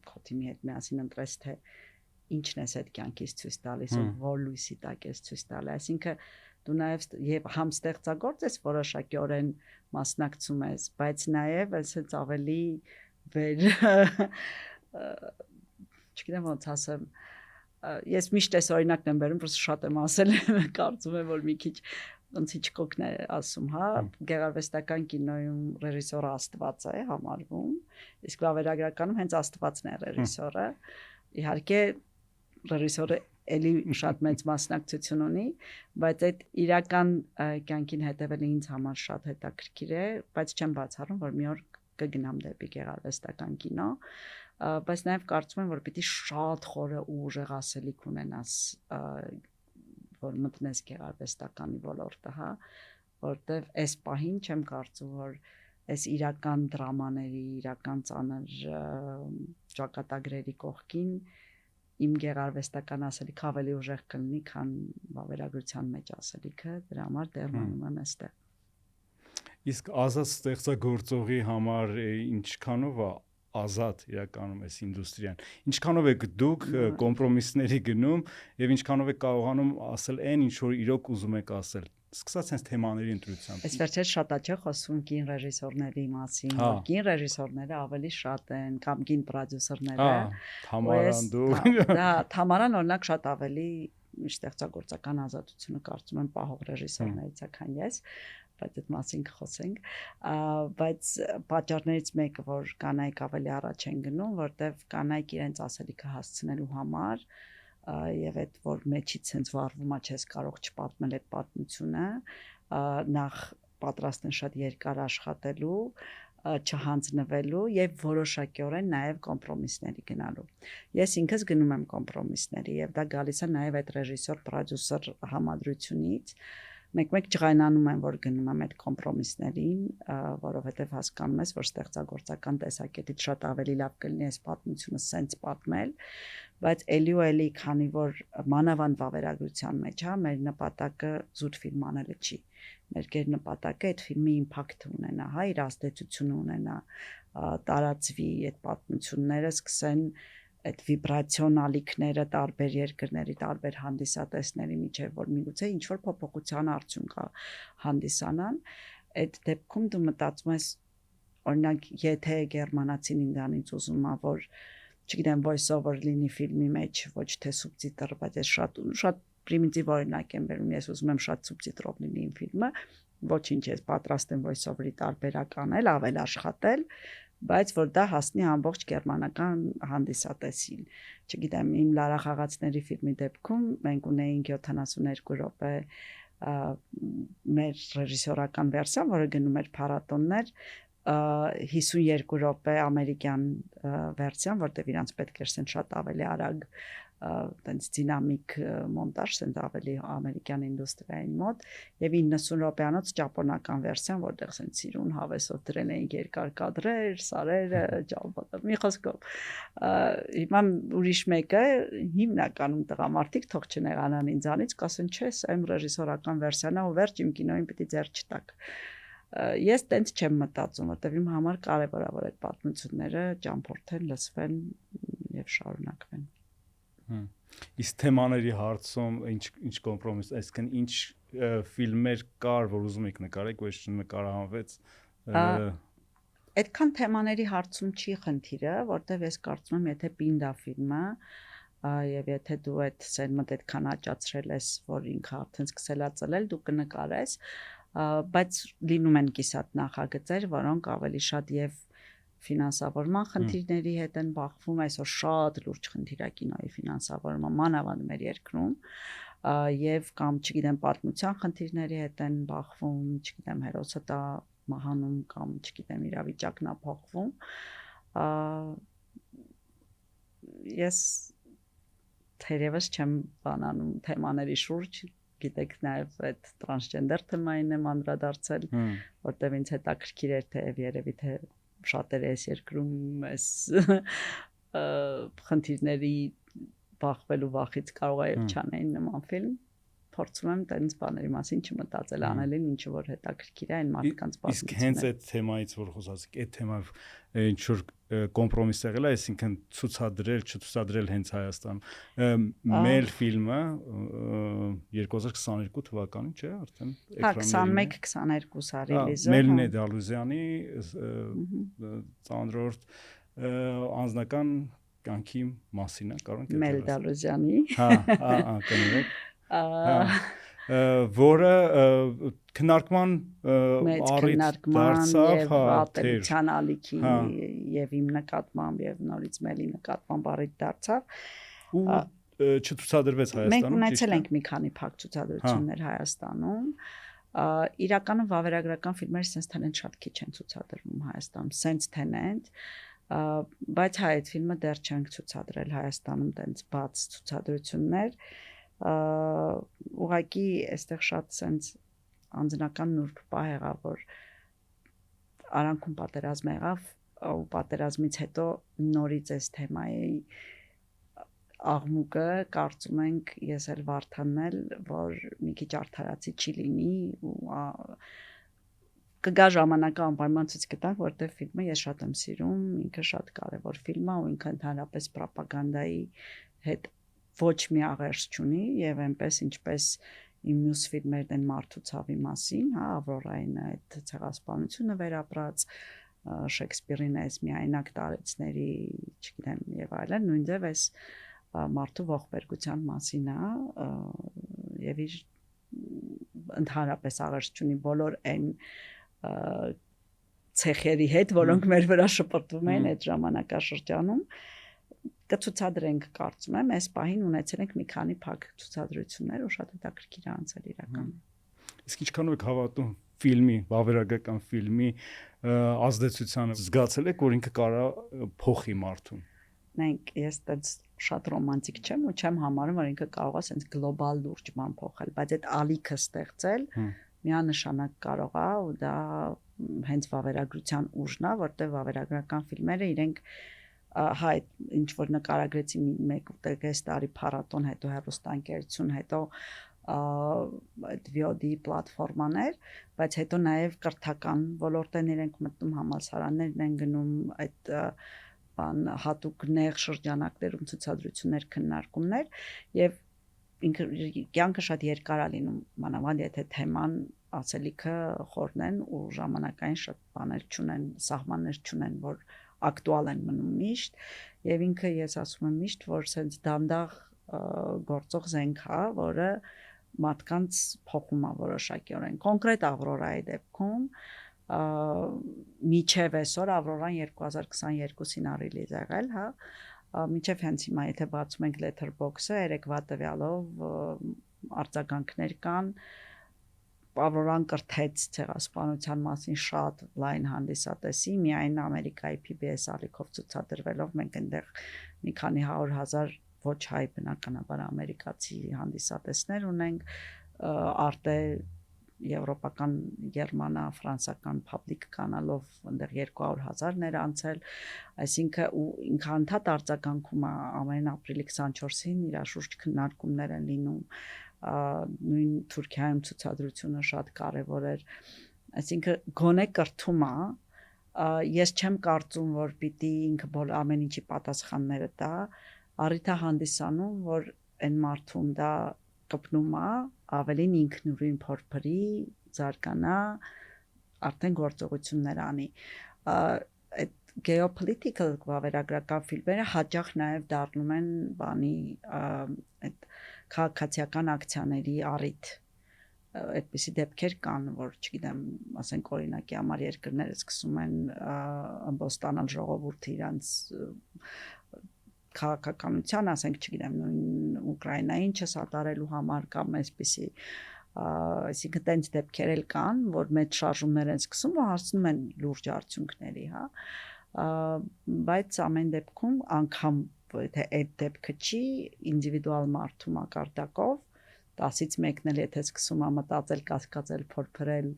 քո թիմի հետ միասին ընտրես, թե ինչն ես այդ կյանքից ցույց տալիս ու որ լույսի տակ ես ցույց տալի, այսինքն դու նաև եւ համ ստեղծագործ ես որոշակիորեն մասնակցում ես, բայց նաև այսպես ավելի չգիտեմ ոնց ասեմ, ես միշտ այս օրինակն եմ բերում, просто շատ եմ ասել, կարծում եմ որ մի քիչ ոնց Հիչկոկն է ասում, հա, գեղարվեստական կինոյում ռեժիսորը Աստված է համարվում, իսկ վավերագրականում հենց Աստվածն է ռեժիսորը։ Իհարկե ռեժիսորը էլի շատ մեծ մասնակցություն ունի, բայց այդ իրական կյանքին հետևելը ինձ համար շատ հետաքրքիր է, բայց չեմ բացառում, որ մի օր կգնամ դեպի գեղարվեստական կինո, բայց նաև կարծում եմ, որ պիտի շատ խորը ու ուժեղ ասելիք ունենաս, որ մտնես գեղարվեստականի ոլորտը, հա, որտեվ այս պահին չեմ կարծում, որ այս իրական դրամաների, իրական ծանր ճակատագրերի կողքին իմ գեղարվեստական ասելիքը ավելի ուժեղ կլինի, քան վավերագրության մեջ ասելիքը, դրա համար դեռ մնում եմ այստեղ։ Իսկ ազատ ստեղծագործողի համար ինչքանով է ազատ իրականում այս ինդուստրիան, ինչքանով եք դուք կոմպրոմիսների գնում եւ ինչքանով եք կարողանում ասել այն ինչ որ իրոք ուզում եք ասել, սկսած հենց թեմաների ընտրությամբ։ Այս վերջերս շատ է խոսում կին ռեժիսորների մասին, որ կին ռեժիսորները ավելի շատ են կամ կին պրոդյուսերները։ Թամարան դու։ Դա Թամարան օրինակ շատ ավելի ստեղծագործական ազատությունը կարծում եմ պահող ռեժիսորներից է, քան ես, բայց այդ մասին կխոսենք, բայց պատճառներից մեկը, որ կանայք ավելի առաջ են գնում, որտեվ կանայք իրենց ասելիքը հասցնելու համար եւ այդ որ մեջից sense վառվում է, չես կարող չպատմել այդ պատմությունը, նախ պատրաստ են շատ երկար աշխատելու, չհանձնվելու եւ որոշակիորեն նաեւ կոմպրոմիսների գնալու։ Ես ինքս գնում եմ կոմպրոմիսների եւ դա գալիս է նաեւ այդ ռեժիսոր պրոդյուսեր համադրությունից։ Մեկ-մեկ ջղայնանում եմ, որ գնում եմ այդ կոմպրոմիսներին, որովհետև հասկանում ես, որ ստեղծագործական տեսակետից շատ ավելի լավ կլինի այս պատմությունը սենց պատմել, բայց էլի ու էլի, քանի որ մանավանդ վավերագրության մեջ, հա, մեր նպատակը զուտ ֆիլմ անելը չի։ Մեր նպատակը այդ ֆիլմի իմպակտ ունենա, հա, իր ազդեցությունը ունենա, տարածվի այդ պատմությունները, սկսեն այդ վիբրացիոն ալիքները տարբեր երկրների, տարբեր հանդիսատեսների միջև, որ միգուցե ինչ-որ փոփոխության արդյունք հանդիսանան, այդ դեպքում դու մտածում ես, օրինակ, եթե գերմանացին ինձանից ուզում է, որ, չգիտեմ, voice-over լինի ֆիլմի մեջ, ոչ թե սուբտիտր, բայց ես շատ պրիմիտիվ օրինակ եմ բերում, ես ուզում եմ շատ սուբտիտրով լինի իմ ֆիլմը, ոչինչ, ես պատրաստ եմ voice-over-ի տարբերակ անել, ավել աշխատել, բայց որ դա հասնի ամբողջ գերմանական հանդիսատեսին։ Չգիտեմ, իմ Լարա Խաղացների ֆիլմի դեպքում մենք ունեինք 72 րոպե մեր ռեժիսորական վերսիան, որը գնում էր փառատոններ, 52 րոպե ամերիկյան վերսիան, որտեղ իրանց պետք էր սեն շատ ավելի արագ տենց դինամիկ մոնտաժ, սենց ավելի ամերիկյան ինդուստրիային մոտ եւ 90 րոպեանոց ճապոնական վերսիան, որտեղ սենց սիրուն հավեսով դրել էին երկար կադրեր, սարերը, ճամփորդը։ Մի խոսքով, հիմա ուրիշ մեկը հիմնականում տղամարդիկ թող չնեղանան ինձանից, կասեն, չէ, սա իմ ռեժիսորական վերսիան է ու վերջ իմ կինոյին պիտի ձեռ չտաք։ Ես տենց չեմ մտածում, որտեղ իմ համար կարևոր է որ այդ պատմությունները ճամփորդեն, լսվեն եւ շարունակվեն։ Իսկ թեմաների հարցում ինչ կոմպրոմիս, այսինքն ինչ ֆիլմեր կար, որ ուզում եք նկարեք, ոչ նկարահանվեց։ Այդքան թեմաների հարցում չի խնդիրը, որտեվ ես կարծում եմ, եթե Պինդա ֆիլմը եւ եթե դու այդ սերմդ այդքան աճացրել ես, որ ինքը արդեն սկսել է ծլել, դու կնկարես, բայց լինում են կիսատ նախագծեր, որոնք ավելի շատ եւ ֆինանսավորման խնդիրների հետ են բախվում, այսօր շատ լուրջ խնդիր է կինոյի ֆինանսավորումը, մանավանդ մեր երկրում, եւ կամ չգիտեմ պատմության խնդիրների հետ են բախվում, չգիտեմ հերոսը դա մահանում կամ չգիտեմ իրավիճակն է փոխվում։ Ես թերևս չեմ բանանում թեմաների շուրջ, գիտեք նաև այդ տրանսջենդեր թեմային եմ անդրադարձել, որտեղ ինձ հետաքրքիր էր թե երևի թե շատերը այս երկրում այս խնդիրների բախվելու վախից կարող է չանեին նման ֆիլմ փորձում եմ տենց բաների մասին չմտածել անելին ինչ որ հետաքրքիր է այն մարդկանց իսկ հենց այդ թեմայից որ խոսացիք այդ թեմայով ինչ որ կոմպրոմիս եղել է այսինքն ցուցադրել չցուցադրել հենց Հայաստանում մեր ֆիլմը 2022 թվականին չէ արդեն էկրանների 21-22 ռիլիզը Մելինե Դալուզյանի ծանրորդ անձնական կյանքի մասին է կարող ենք Մել Դալուզյանի կներեք որը քննարկման առիթ դարձավ ատելության ալիքի եւ իմ նկատմամբ եւ նորից Մելի նկատմամբ առիթ դարձավ ու չցուցադրվեց Հայաստանում մենք ունեցել ենք մի քանի փակ ցուցադրություններ Հայաստանում իրականում վավերագրական ֆիլմերը sense talent շատ քիչ են ցուցադրվում Հայաստանում sense talent բայց այդ ֆիլմը դեռ չենք ցուցադրել Հայաստանում տենց բաց ցուցադրություններ ուղղակի այստեղ շատ sense անձնական նուրբ պահ եղավ որ արանքում պատերազմ եղավ ու պատերազմից հետո նորից այս թեմայի աղմուկը կարծում ենք ես էլ Վարդանն էլ որ մի քիչ արդարացի չի լինի ու կգա ժամանակը անպայման ցույց կտանք որտեղ ֆիլմը ես շատ եմ սիրում ինքը շատ կարևոր ֆիլմ է ու ինքը ընդհանրապես պրոպագանդայի հետ ոչ մի աղերս չունի եւ այնպես ինչպես իմ մյուս ֆիլմերն են մարդու ցավի մասին, հա, Ավրորային այդ ցեղասպանությունը վերապրած Շեքսպիրին այս միայնակ տարեցների, չգիտեմ, եւ այլն, նույնպես այս մարդու ողբերգության մասին է եւ իր ընդհանրապես աղերս չունի բոլոր այն ցեխերի հետ, որոնք մեր վրա շպրտում են այդ ժամանակաշրջանում կցուցադրենք կարծում եմ այս պահին ունեցել ենք մի քանի փակ ցուցադրություններ ու շատ հետաքրքիր անցել իրականում իսկ ինչքանով եք հավատում ֆիլմի վավերագրական ֆիլմի ազդեցությանը զգացել եք որ ինքը կարա փոխի մարդուն նենք ես այդպես շատ ռոմանտիկ չեմ ու չեմ համարում որ ինքը կարող է ասենց գլոբալ լուրջ բան փոխել բայց այդ ալիքը ստեղծել միանշանակ կարող է ու դա հենց վավերագրության ուժն է որտեղ վավերագրական ֆիլմերը իրենք հայ ինչ որ նկարագրեցի մեկ ուտեգես տարի փառատոն հետո հեռուստաընկերություն հետո այդ VOD պլատֆորմաներ բայց հետո նաև կրթական ոլորտեն իրենք մտնում համալսարաններն են գնում այդ բան հատուկ նեղ շրջանակներում ցուցադրություններ քննարկումներ եւ ինքը կյանքը շատ երկար է լինում մանավանդ եթե թեման ասելիքը խորնեն ու ժամանակային շատ բաներ չունեն սահմաններ չունեն որ ակտուալ են մնում միշտ եւ ինքը ես ասում եմ միշտ որ sense դանդաղ գործող զենք է որը մարդկանց փոխում է որոշակիորեն կոնկրետ Ավրորայի դեպքում միջև այսօր Ավրորան 2022-ին ռիլիզ եղել հա միջև հենց հիմա եթե բացում ենք Letterboxd-ը երեկվա տվյալով արձագանքներ կան Ավրորան կրթեց ցեղասպանության մասին շատ լայն հանդիսատեսի միայն Ամերիկայի PBS ալիքով ցուցադրվելով մենք այնտեղ մի քանի 100,000 ոչ հայ բնականաբար ամերիկացի հանդիսատեսներ ունենք արտե եվրոպական գերմանա ֆրանսական public կանալով այնտեղ 200,000-ներ անցել այսինքն ու ինքը անդադ արձագանքում է ամեն ապրիլի 24-ին իր շուրջ քննարկումներ են լինում նույն Թուրքիայում ցուցադրությունը շատ կարևոր էր այսինքն գոնե կրթում է ես չեմ կարծում որ պիտի ինքը ամեն ինչի պատասխանները տա առիթ է հանդիսանում որ այն մարդուն դա կպնում է ավելին ինքնուրույն փորփրի զարգանա արդեն գործողություններ անի այդ geopolitical վավերագրական ֆիլմերը հաճախ նաև դառնում են բանի այդ քաղաքացիական ակցիաների առիթ այդպիսի դեպքեր կան որ չգիտեմ ասենք օրինակի համար երկրները սկսում են ըմբոստանալ ժողովուրդը իրանց քաղաքականության ասենք չգիտեմ նույն Ուկրաինային չսատարելու համար կամ այսպիսի այսինքն տենց դեպքեր էլ կան որ մեծ շարժումներ են սկսում ու հասնում են լուրջ արդյունքների հա բայց ամեն դեպքում անգամ եթե այդ դեպքը չի ինդիվիդուալ մարդու մակարդակով 10-ից մեկն էլ եթե սկսում է մտածել կասկածել փորփրել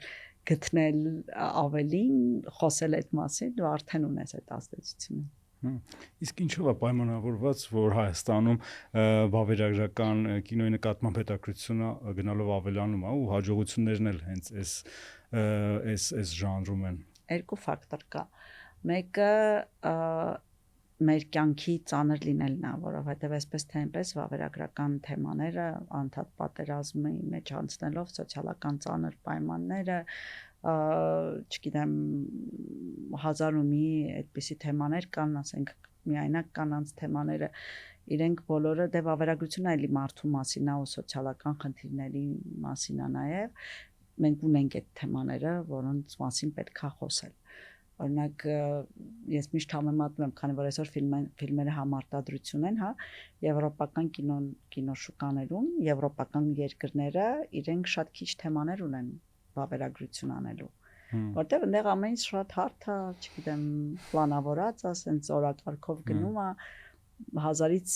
գտնել ավելին խոսել այդ մասին դու արդեն ունես այդ ազդեցությունը Իսկ ինչով է պայմանավորված, որ Հայաստանում վավերագրական կինոյի նկատմամբ հետաքրքրությունը գնալով ավելանում է ու հաջողություններն էլ հենց այս ժանրում են։ Երկու ֆակտոր կա։ Մեկը մեր կյանքի ծանր լինելն է, որովհետև այսպես թե այնպես վավերագրական թեմաները անդադ պատերազմի մեջ անցնելով սոցիալական ծանր պայմանները, չգիտեմ, հազար ու մի այդպիսի թեմաներ կան, ասենք միայնակ կանանց թեմաները, իրենք բոլորը դե վավերագրությունը էլի մարդու մասին է ու սոցիալական խնդիրների մասին է նաև, մենք ունենք այդ թեմաները, որոնց մասին պետք է խոսել։ Օրինակ ես միշտ համեմատում եմ, քանի որ այսօր ֆիլմերը համարտադրություն են, հա, եվրոպական կինոշուկաներում, եվրոպական երկրները իրենք շատ քիչ թեմաներ ունեն վավերագրություն անելու, որտեղ այնտեղ ամեն ինչ շատ հարթ է, չգիտեմ, պլանավորած է, ասենց օրակարգով գնում է, հազարից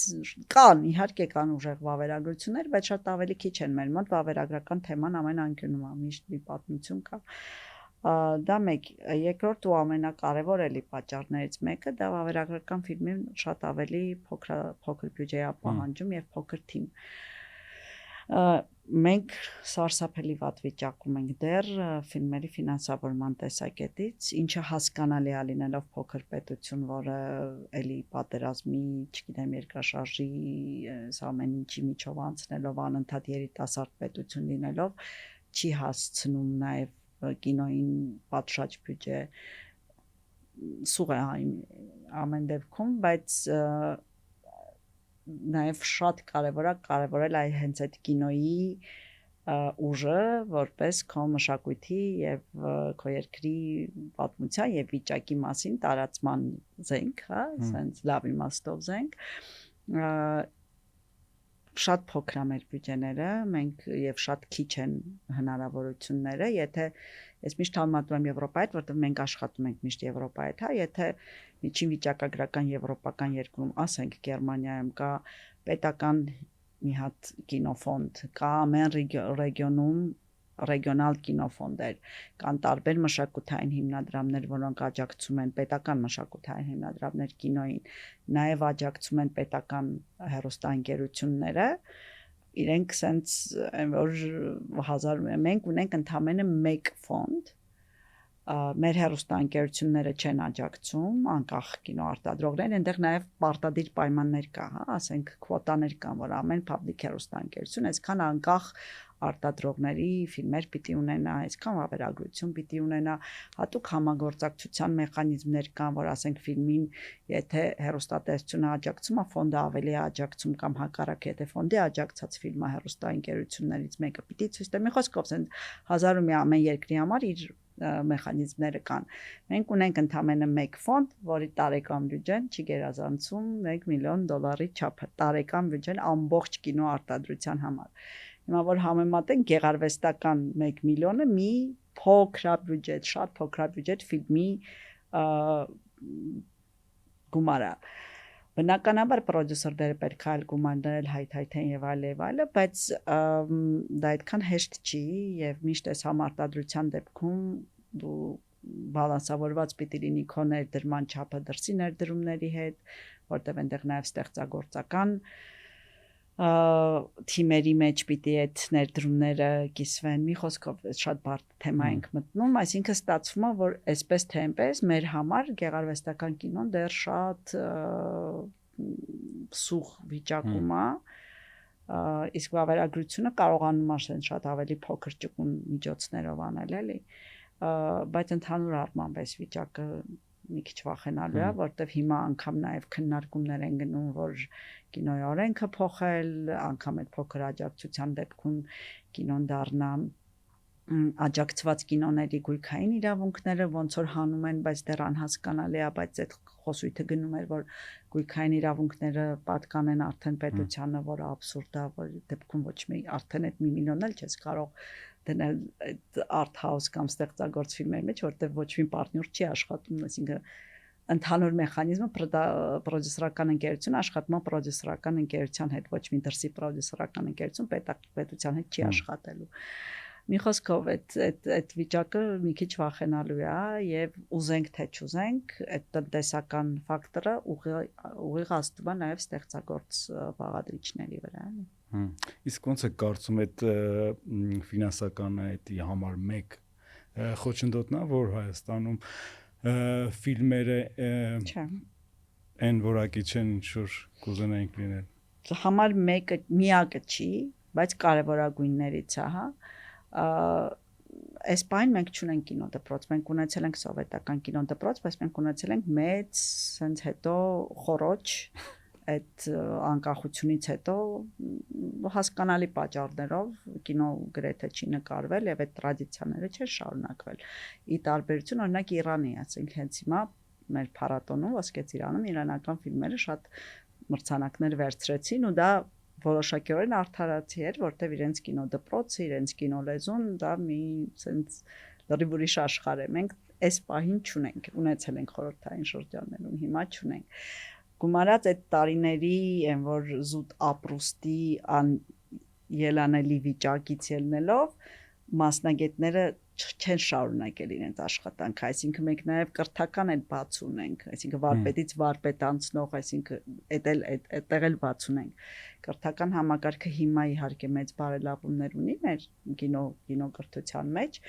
կան, իհարկե կան ուժեղ վավերագրություններ, բայց շատ ավելի քիչ են մեր մոտ վավերագրական թեման ամեն անկյունում է, միշտ մի պատմություն կա։ Դա մեկ, երկրորդ ու ամենակարևոր էլի պատճառներից մեկը դա վավերագրական ֆիլմին շատ ավելի փոքր բյուջե է պահանջում եւ փոքր թիմ։ Մենք սարսափելի վատ վիճակում ենք դեռ ֆիլմերի ֆինանսավորման տեսակետից, ինչը հասկանալի է լինելով փոքր պետություն, որը էլի պատերազմի, չգիտեմ, երկրաշարժի, ամեն ինչի միջով անցնելով անընդհատ երիտասարդ պետություն լինելով, չի հասցնում նաև կինոյին պատշաճ բյուջե սուղ է ամեն դեպքում, բայց նաև շատ կարևորել է հենց այդ կինոյի ուժը որպես քո մշակույթի եւ քո երկրի պատմության եւ վիճակի մասին տարածման զենք, հա, ասենց լավ իմաստով զենք, շատ փոքր է մեր բյուջեները, մենք եւ շատ քիչ են հնարավորությունները, եթե ես միշտ համեմատում եմ Եվրոպայի հետ, որտեղ մենք աշխատում ենք միշտ Եվրոպայի հետ, հա, եթե միջին վիճակագրական եվրոպական երկրում, ասենք Գերմանիայում կա պետական մի հատ կինոֆոնդ, կա ամեն ռեգիոնում ռեգիոնալ կինոֆոնդեր, կան տարբեր մշակութային հիմնադրամներ, որոնք աջակցում են պետական մշակութային հիմնադրամներ կինոյին, նաև աջակցում են պետական հեռուստաընկերությունները, իրենք սենց որ մենք ունենք ընդամենը մեկ ֆոնդ, մեր հեռուստաընկերությունները չեն աջակցում, անկախ կինոարտադրողներ, այնտեղ նաև պարտադիր պայմաններ կա, հա, ասենք քվոտաներ կան, որ ամեն public հեռուստաընկերություն այսքան անկախ արտադրողների ֆիլմեր պիտի ունենա, այսքան վավերագրություն պիտի ունենա, հատուկ համագործակցության մեխանիզմներ կան, որ ասենք ֆիլմին, եթե հեռուստատեսությունը աջակցում է, ֆոնդը ավելի է աջակցում կամ հակառակ, եթե ֆոնդի աջակցած ֆիլմը հեռուստաընկերություններից մեկը պիտի ցույց տա, մի խոսքով, ասենք հազար ու մի ամեն երկրի համար իր մեխանիզմները կան։ Մենք ունենք ընդամենը մեկ ֆոնդ, որի տարեկան բյուջեն չի գերազանցում $1 միլիոն չափը, տարեկան բյուջեն ամբողջ կինոարտադրության համար։ Հիմա որ համեմատենք գեղարվեստական 1 միլիոնը մի փոքրաբյուջետ, շատ փոքրաբյուջետ ֆիլմի գումարը։ Բնականաբար պրոդյուսերները պետք է այլ գումարներ հայթայթեն եւ այլը, բայց դա այդքան հեշտ չի եւ միշտ այս համարտադրության դեպքում դու բալանսավորված պիտի լինի քո ներդրման չափը դրսի ներդրումների հետ, որտեղ այնտեղ նաեւ ստեղծագործական թիմերի մեջ պիտի այդ ներդրումները կիսվեն, մի խոսքով շատ բարդ թեմա ենք մտնում, այսինքն ստացվում է, որ այսպես թե այնպես մեր համար գեղարվեստական կինոն դեռ շատ սուղ վիճակում է, իսկ վավերագրությունը կարողանում է շատ ավելի փոքր ճկուն միջոցներով անել, էլի, բայց ընդհանուր առմամբ այս վիճակը մի քիչ վախենալու է, որտեվ հիմա անգամ նաև քննարկումներ են գնում, որ կինոյի օրենքը փոխել, անգամ այդ փոքր աջակցության դեպքում կինոն դառնա աջակցված կինոների գույքային իրավունքները ոնց որ հանում են, բայց դեռ անհասկանալի է, բայց այդ խոսույթը գնում էր, որ գույքային իրավունքները պատկանեն արդեն պետությանը, որը աբսուրդ է, որ դեպքում ոչ մի արդեն այդ 1 միլիոն էլ չես կարող դնել այդ art house կամ ստեղծագործ ֆիլմերի մեջ, որտեղ ոչ մի պարտներ չի աշխատում, այսինքն ընդհանուր մեխանիզմը պրոդյուսերական ընկերությունը աշխատում է պրոդյուսերական ընկերության հետ, ոչ մի դրսի պրոդյուսերական ընկերություն պետության հետ չի աշխատելու։ Մի խոսքով այդ վիճակը մի քիչ վախենալու է, եւ ուզենք թե չուզենք, այդ տնտեսական ֆակտորը ուղիղ ազդում է նաեւ ստեղծագործ բաղադրիչների վրա, էլի։ Իսկ ոնց է կարծում այդ ֆինանսական այդի համար մեկ խոչընդոտն է, որ Հայաստանում ֆիլմերը այն որակի չեն, ինչ որ կուզենայինք լինել։ Համար մեկը միակը չի, բայց կարևորագույններից է, հա։ Այս բան մենք չունենք կինոդպրոց, մենք ունեցել ենք սովետական կինոդպրոց, բայց մենք ունեցել ենք մեծ, sense հետո խորոջ այդ անկախությունից հետո հասկանալի պատճառներով կինո գրեթե չի նկարվել եւ այդ տրադիցիաները չէ շարունակվել։ Ի տարբերություն օրինակ Իրանի, ասենք հենց հիմա մեր փառատոնում Ոսկե ծիրանում իրանական ֆիլմերը շատ մրցանակներ վերցրեցին ու դա որոշակիորեն արդարացի էր, որտեվ իրենց կինոդպրոցը, իրենց կինոլեզուն դա մի sense լրիվ ուրիշ աշխարհ է։ Մենք այս պահին չունենք, ունեցել ենք խորհրդային շրջաններում, հիմա չունենք։ Գումարած այդ տարիների այն որ զուտ ապրուստի ելանելի վիճակից ելնելով մասնագետները չեն շարունակել իրենց աշխատանքը, այսինքն մենք նաև կրթական էլ բաց ունենք, այսինքն վարպետից վարպետ անցնող, այսինքն այդտեղ էլ բաց ունենք։ Կրթական համակարգը հիմա իհարկե մեծ բարելավումներ ունի մեր կինոկրթության մեջ,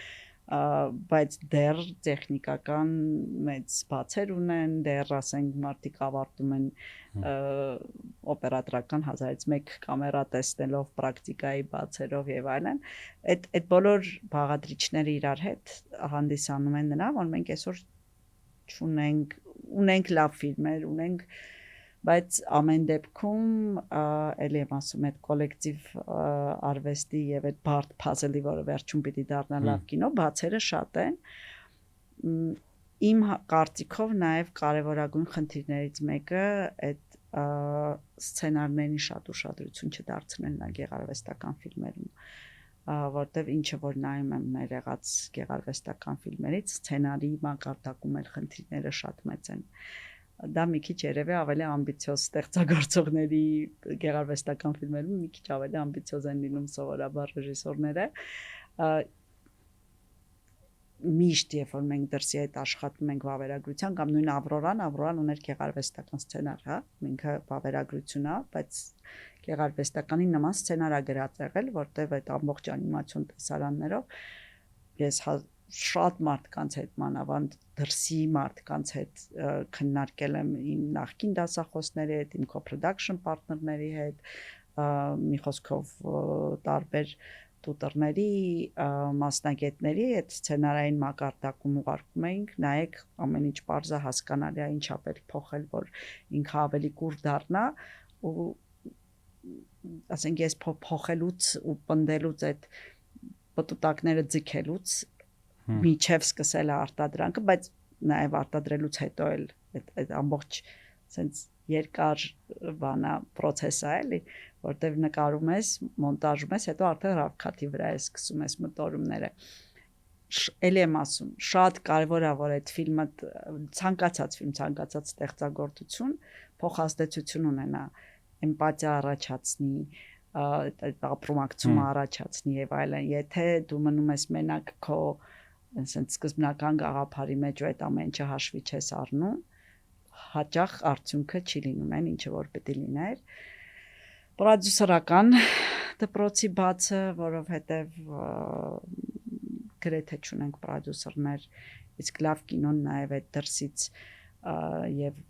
բայց դեռ տեխնիկական մեծ բացեր ունեն, դեռ ասենք մարդիկ ավարտում են օպերատորական 1001 կամերա տեսնելով, պրակտիկայի բացերով եւ այլն, այդ բոլոր բաղադրիչները իրար հետ հանդիսանում են նրան, որ մենք այսօր ունենք լավ ֆիլմեր, ունենք, բայց ամեն դեպքում ելի եմ ասում այդ կոլեկտիվ արվեստի եւ այդ բարդ փազլի, որը վերջում պիտի դառնա լավ կինո, բացերը շատ են։ Իմ կարծիքով նաեւ կարևորագույն խնդիրներից մեկը այդ սցենարների շատ ուշադրություն չդարձնելն է գեղարվեստական ֆիլմերում, որտեվ ինչը որ նայում եմ մեր եղած գեղարվեստական ֆիլմերից, սցենարի մակարդակում էլ խնդիրները շատ մեծ են։ Դա մի քիչ երևի ավելի ամբիցիոզ ստեղծագործողների գեղարվեստական ֆիլմերում մի քիչ ավելի ամբիցիոզ են լինում սովորաբար ռեժիսորները։ Միշտ երբ որ մենք դրսի հետ աշխատում ենք վավերագրության կամ նույն Ավրորան ուներ գեղարվեստական սցենար, հա, ինքը վավերագրություն է, բայց գեղարվեստականի նման սցենար է գրած եղել, որտեղ այդ ամբողջ անիմացիոն տեսարաններով ես շատ մարդկանց հետ մանավանդ դրսի մարդկանց հետ քննարկել եմ իմ նախկին դասախոսների հետ, իմ co-production partner-ների հետ, մի խոսքով տարբեր տուտորների, մասնագետների այդ սցենարային մակարդակում ուղարկում էինք, նայեք ամեն ինչ պարզը հասկանալի է, ինչա պետք փոխել, որ ինքը ավելի կուր դառնա ու ասենք ես փոխելուց ու պնդելուց այդ պտուտակները ձգելուց միջև սկսել է արտադրանքը, բայց նաև արտադրելուց հետո էլ այդ ամբողջ sense երկար բանա process է, էլի, որտեղ նկարում ես, մոնտաժում ես, հետո արդեն ռավքաթի վրա ես սկսում ես մտորումները։ Էլի եմ ասում, շատ կարևոր է, որ այդ ֆիլմը ցանկացած ֆիլմ, ցանկացած ստեղծագործություն փոխազդեցություն ունենա, էմպաթիա առաջացնի, ապրոմակցում առաջացնի եւ այլն։ Եթե դու մնում ես մենակ քո sense սկզբնական գաղափարի մեջ ու այդ ամեն ինչը հաշվի չես առնում, հաճախ արդյունքը չի լինում այն ինչը որ պետք է լիներ։ Պրոդյուսերական դպրոցի բացը, որովհետև գրեթե չունենք պրոդյուսերներ, իսկ լավ կինոն նաև այդ դրսից եւ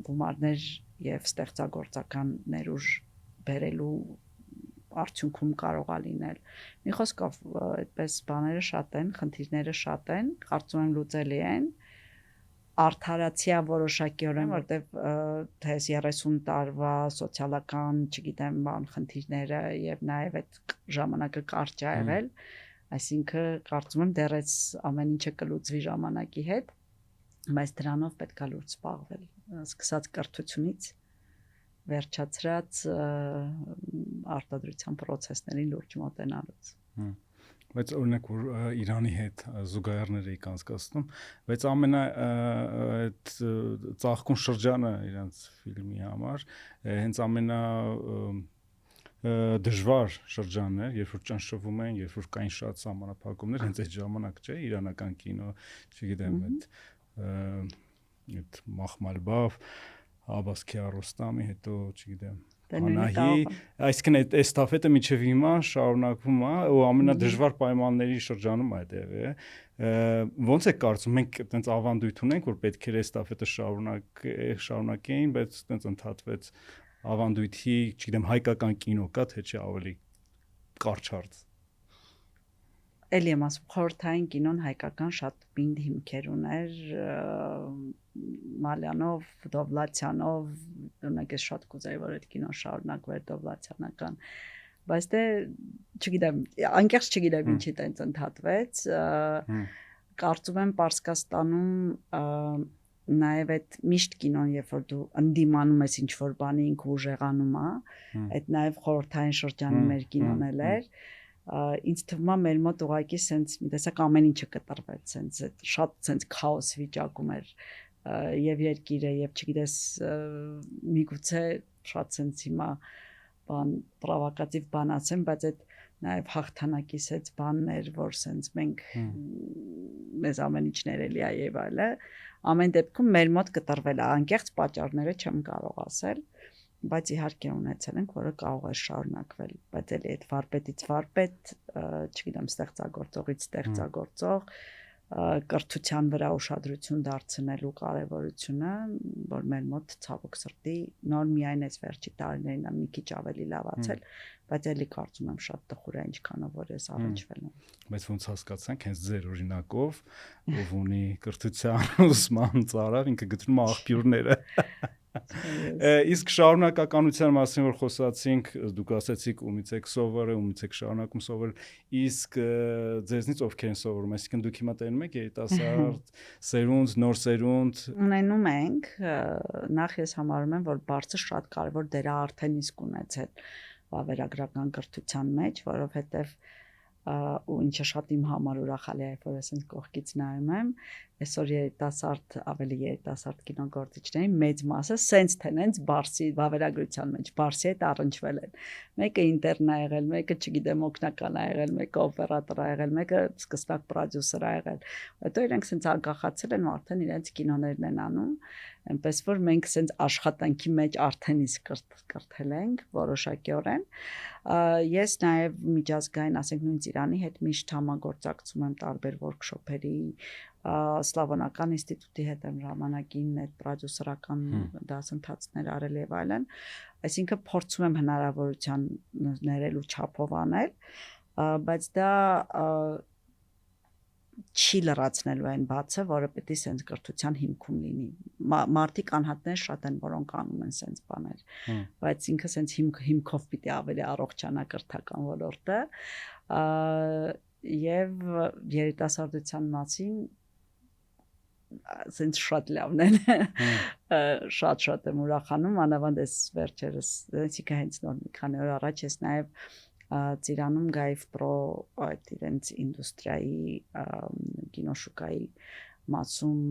գումարներ եւ ստեղծագործական ներուժ բերելու արդյունքում կարող է լինել։ Մի խոսքով այդպես բաները շատ են, խնդիրները շատ են, կարծում եմ լուծելի են։ Արդարացիա որոշակիորեն, որտեվ թես 30 տարվա սոցիալական, չգիտեմ, բան խնդիրները եւ նաեւ այդ ժամանակը կարճ է եղել, այսինքն կարծում եմ դեռ այս ամեն ինչը կլուծվի ժամանակի հետ, բայց դրանով պետք է լուրջ զբաղվել, սկսած կրթությունից վերջացրած արտադրության process-ներին լուրջ մոտենալուց։ Բայց օրինակ որ Իրանի հետ զուգահեռներ եք անցկացնում, բայց ամենա այդ ծաղկուն շրջանը իրենց ֆիլմի համար հենց ամենա դժվար շրջաններ, երբ որ ճնշվում են, երբ որ կային շատ սահմանափակումներ, հենց այդ ժամանակ չէ, իրանական կինո, չգիտեմ, այդ Մախմալբաֆ, Աբբաս Քիարոստամի, հետո, չգիտեմ, Անահի, այսինքն այդ էստաֆետը միջև հիմա շարունակվում է ու ամենադժվար պայմանների շրջանում է այդտեղ է։ Ոնց է կարծում, մենք այտենց ավանդույթ ունենք, որ պետք է էստաֆետը շարունակեին, բայց այտենց ընդհատվեց ավանդույթի, չգիտեմ, հայկական կինո կա, թե չէ ավելի կարճ հարց։ Էլի եմ ասում, խորհրդային կինոն հայկական շատ պինդ հիմքեր ուներ, Մալյանով, Դովլաթյանով, ունեք ես շատ կուզեի, որ այդ կինոն շարունակվեր Դովլաթյանական, բայց դե չգիտեմ, անկեղծ չգիտեմ ինչի տենց ընդհատվեց, կարծում եմ Պարսկաստանում նաև այդ միշտ կինոն, երբ որ դու ընդդիմանում ես ինչ-որ բանի, ինքը ուժեղանում է, այդ նաև խորհրդային շրջանի մեր կինոն էր, ինձ թվում է մեր մոտ ուղղակի սենց մի տեսակ ամեն ինչը կտրվեց, սենց շատ սենց քաոս վիճակում էր եւ երկիրը եւ չգիտես միգուցե շատ սենց հիմա բան պրովոկատիվ բան ասեմ, բայց այդ նաեւ հաղթանակի սենց բաններ, որ սենց մենք մեզ ամեն ինչ ներելի է եւ այլը, ամեն դեպքում մեր մոտ կտրվել է, անկեղծ պատճառները չեմ կարող ասել, բայց իհարկե ունեցել ենք, որը կարող է շարունակվել, բայց էլի այդ վարպետից վարպետ, չգիտեմ, ստեղծագործողից ստեղծագործող, կրթության վրա ուշադրություն դարձնելու կարևորությունը, որ մեր մոտ ցավոք սրտի նոր միայն այս վերջի տարիներին մի քիչ ավելի լավացել, բայց էլի կարծում եմ շատ տխուր է ինչքանով որ ես առնչվել եմ։ Բայց ոնց հասկացանք, հենց ձեր օրինակով, ով ունի կրթության ուսման ծարավ, ինքը գտնում է աղբյուրները։ Իսկ շարունակականության մասին որ խոսացինք, դուք ասացիք ումից եք սովորել, ումից եք շարունակում սովորել, իսկ ձեզնից ովքեր են սովորում, այսինքն դուք հիմա տենում եք երիտասարդ, սերունդ, նոր սերունդ։ Ունենում ենք, նախ ես համարում եմ, որ բարձր շատ կարևոր դեր է արդեն իսկ ունեցել վավերագրական կրթության մեջ, որովհետև ու ինչը շատ իմ համար ուրախալի է, որ ես ինձ կողքից նայում եմ, այսօր երիտասարդ, ավելի երիտասարդ կինոգործիչների մեծ մասը սենց թե նենց բարսի վավերագրության մեջ բարսի հետ առնչվել են։ Մեկը ինտերն է եղել, մեկը չգիտեմ օգնական է եղել, մեկը օպերատոր է եղել, մեկը սկսնակ պրոդյուսեր է եղել։ Հետո իրենք սենց անկախացել են ու արդեն իրենց կինոներն են անում, այնպես որ մենք սենց աշխատանքի մեջ արդեն իսկ կրթել ենք որոշակիորեն։ Ես նաև միջազգային, ասենք նույն Ծիրանի հետ միշտ համագործակցում եմ տարբեր workshop-երի, Սլավոնական ինստիտուտի հետ եմ ժամանակին այդ պրոդյուսերական դասընթացներ արել եւ այլն, այսինքն փորձում եմ հնարավորության ներելու չափով անել, բայց դա չի լրացնելու այն բացը, որը պետք է սենց կրթության հիմքում լինի։ Մարդիկ անհատներ շատ են, որոնք անում են սենց բաներ, բայց ինքը սենց հիմքով պիտի ավելի առողջանա կրթական ոլորտը, եւ երիտասարդության մասին սենց շատ լավն են, շատ եմ ուրախանում, անավանդ ես վերջերս, այսինքն հենց նոր մի քանի օր առաջ ես նաև Ծիրանում Գայվ Պրո այդ իրենց ինդուստրիայի կինոշուկայի մասում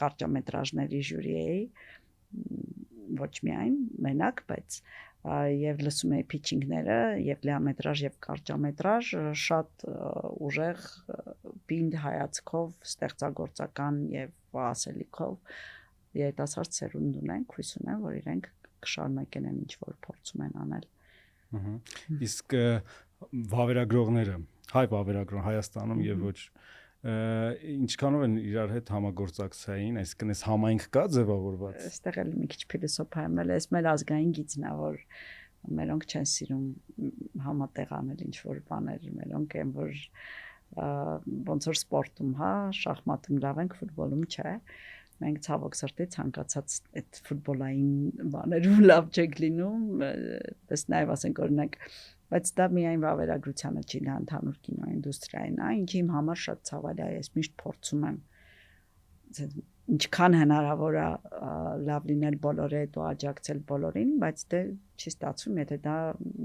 կարճամետրաժների ժյուրի էի, ոչ միայն մենակ, բայց եւ լսում էի փիչինգները եւ լիամետրաժ եւ կարճամետրաժ շատ ուժեղ պինդ հայացքով ստեղծագործական եւ ասելիքով երիտասարդ սերունդ ունենք, հույս ունեմ, որ իրենք կշարունակեն ինչ որ փորձում են անել։ Իսկ վավերագրողները, հայ վավերագրող Հայաստանում եւ ոչ ինչքանով են իրար հետ համագործակցային, այսինքն այս համայնք կա ձևավորված։ Այստեղ էլ մի քիչ փիլիսոփա եմ, էս մեր ազգային գիծն է, որ մերոնք չեն սիրում համատեղ անել ինչ որ բաներ, մերոնք են որ ոնց որ սպորտում, հա, շախմատում լավ ենք, ֆուտբոլում չէ։ Մենք ցավոք սրտի ցանկացած այդ ֆուտբոլային բաներում լավ չենք լինում, պես նաև ասենք օրինակ, բայց դա միայն վավերագրությանը չի, դա ընդհանուր կինոինդուստրիային է, ինչի իմ համար շատ ցավալի է, ես միշտ փորձում եմ ինչքան հնարավոր է լավ լինել բոլորի հետ ու աջակցել բոլորին, բայց դե չի ստացվում, եթե դա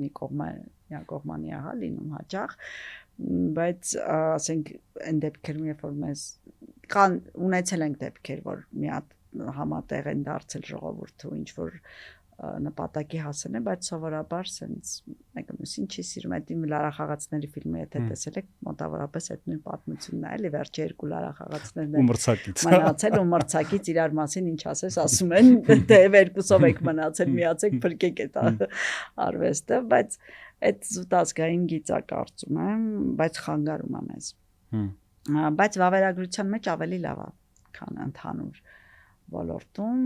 մի կողմանի է, հա, լինում հաճախ, բայց ասենք այն դեպքերում, երբ որ մեզ կան ունեցել ենք դեպքեր, որ մի հատ համատեղ են դարձել ժողովուրդը ու ինչ որ նպատակի հասել են, բայց սովորաբար sense մեկը մյուսին չի սիրում այդ իմ լարախաղացների ֆիլմը, եթե տեսել եք, մոտավորապես այդ նույն պատմությունն է, էլի վերջի երկու լարախաղացներն ու մրցակից մնացել ու մրցակից իրար մասին ինչ ասես, ասում են, դե երկուսով եք մնացել, միացեք, փրկեք այդ արվեստը, բայց այդ զուտազգային գիծա կարծում եմ, բայց խանգարում է մեզ։ Բայց վավերագրության մեջ ավելի լավ է, քան ընդհանուր ոլորտում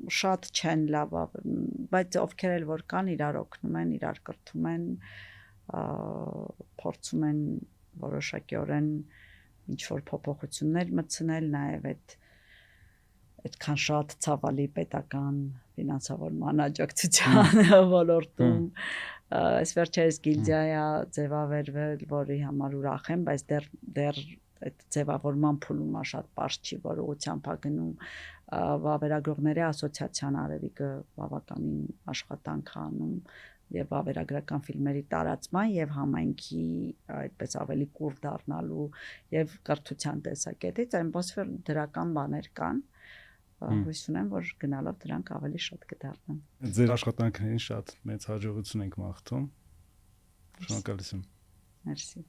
շատ չեն լավ, բայց ովքեր էլ որ կան, իրար օգնում են, իրար կրթում են, փորձում են որոշակիորեն ինչ որ փոփոխություններ մտցնել, նաև այդքան շատ ցավալի պետական ֆինանսավորման աջակցության ոլորտում այս վերջերս գիլդիա ձևավորվել, որի համար ուրախ եմ, բայց դեռ այդ ձևավորման փուլում շատ པարզ չի, որ ուղղությամբ է գնում վավերագրողների ասոցիացիան Արևիկը բավականին աշխատանք է անում եւ վավերագրական ֆիլմերի տարածման եւ համայնքի այդպես ավելի կուր դառնալու եւ կրթության տեսակետից այնպես որ դրական բաներ կան հույս ունեմ որ գնալով դրանք ավելի շատ կդառնան ձեր աշխատանքներին շատ մեծ հաջողություն ենք մաղթում շնորհակալություն Merci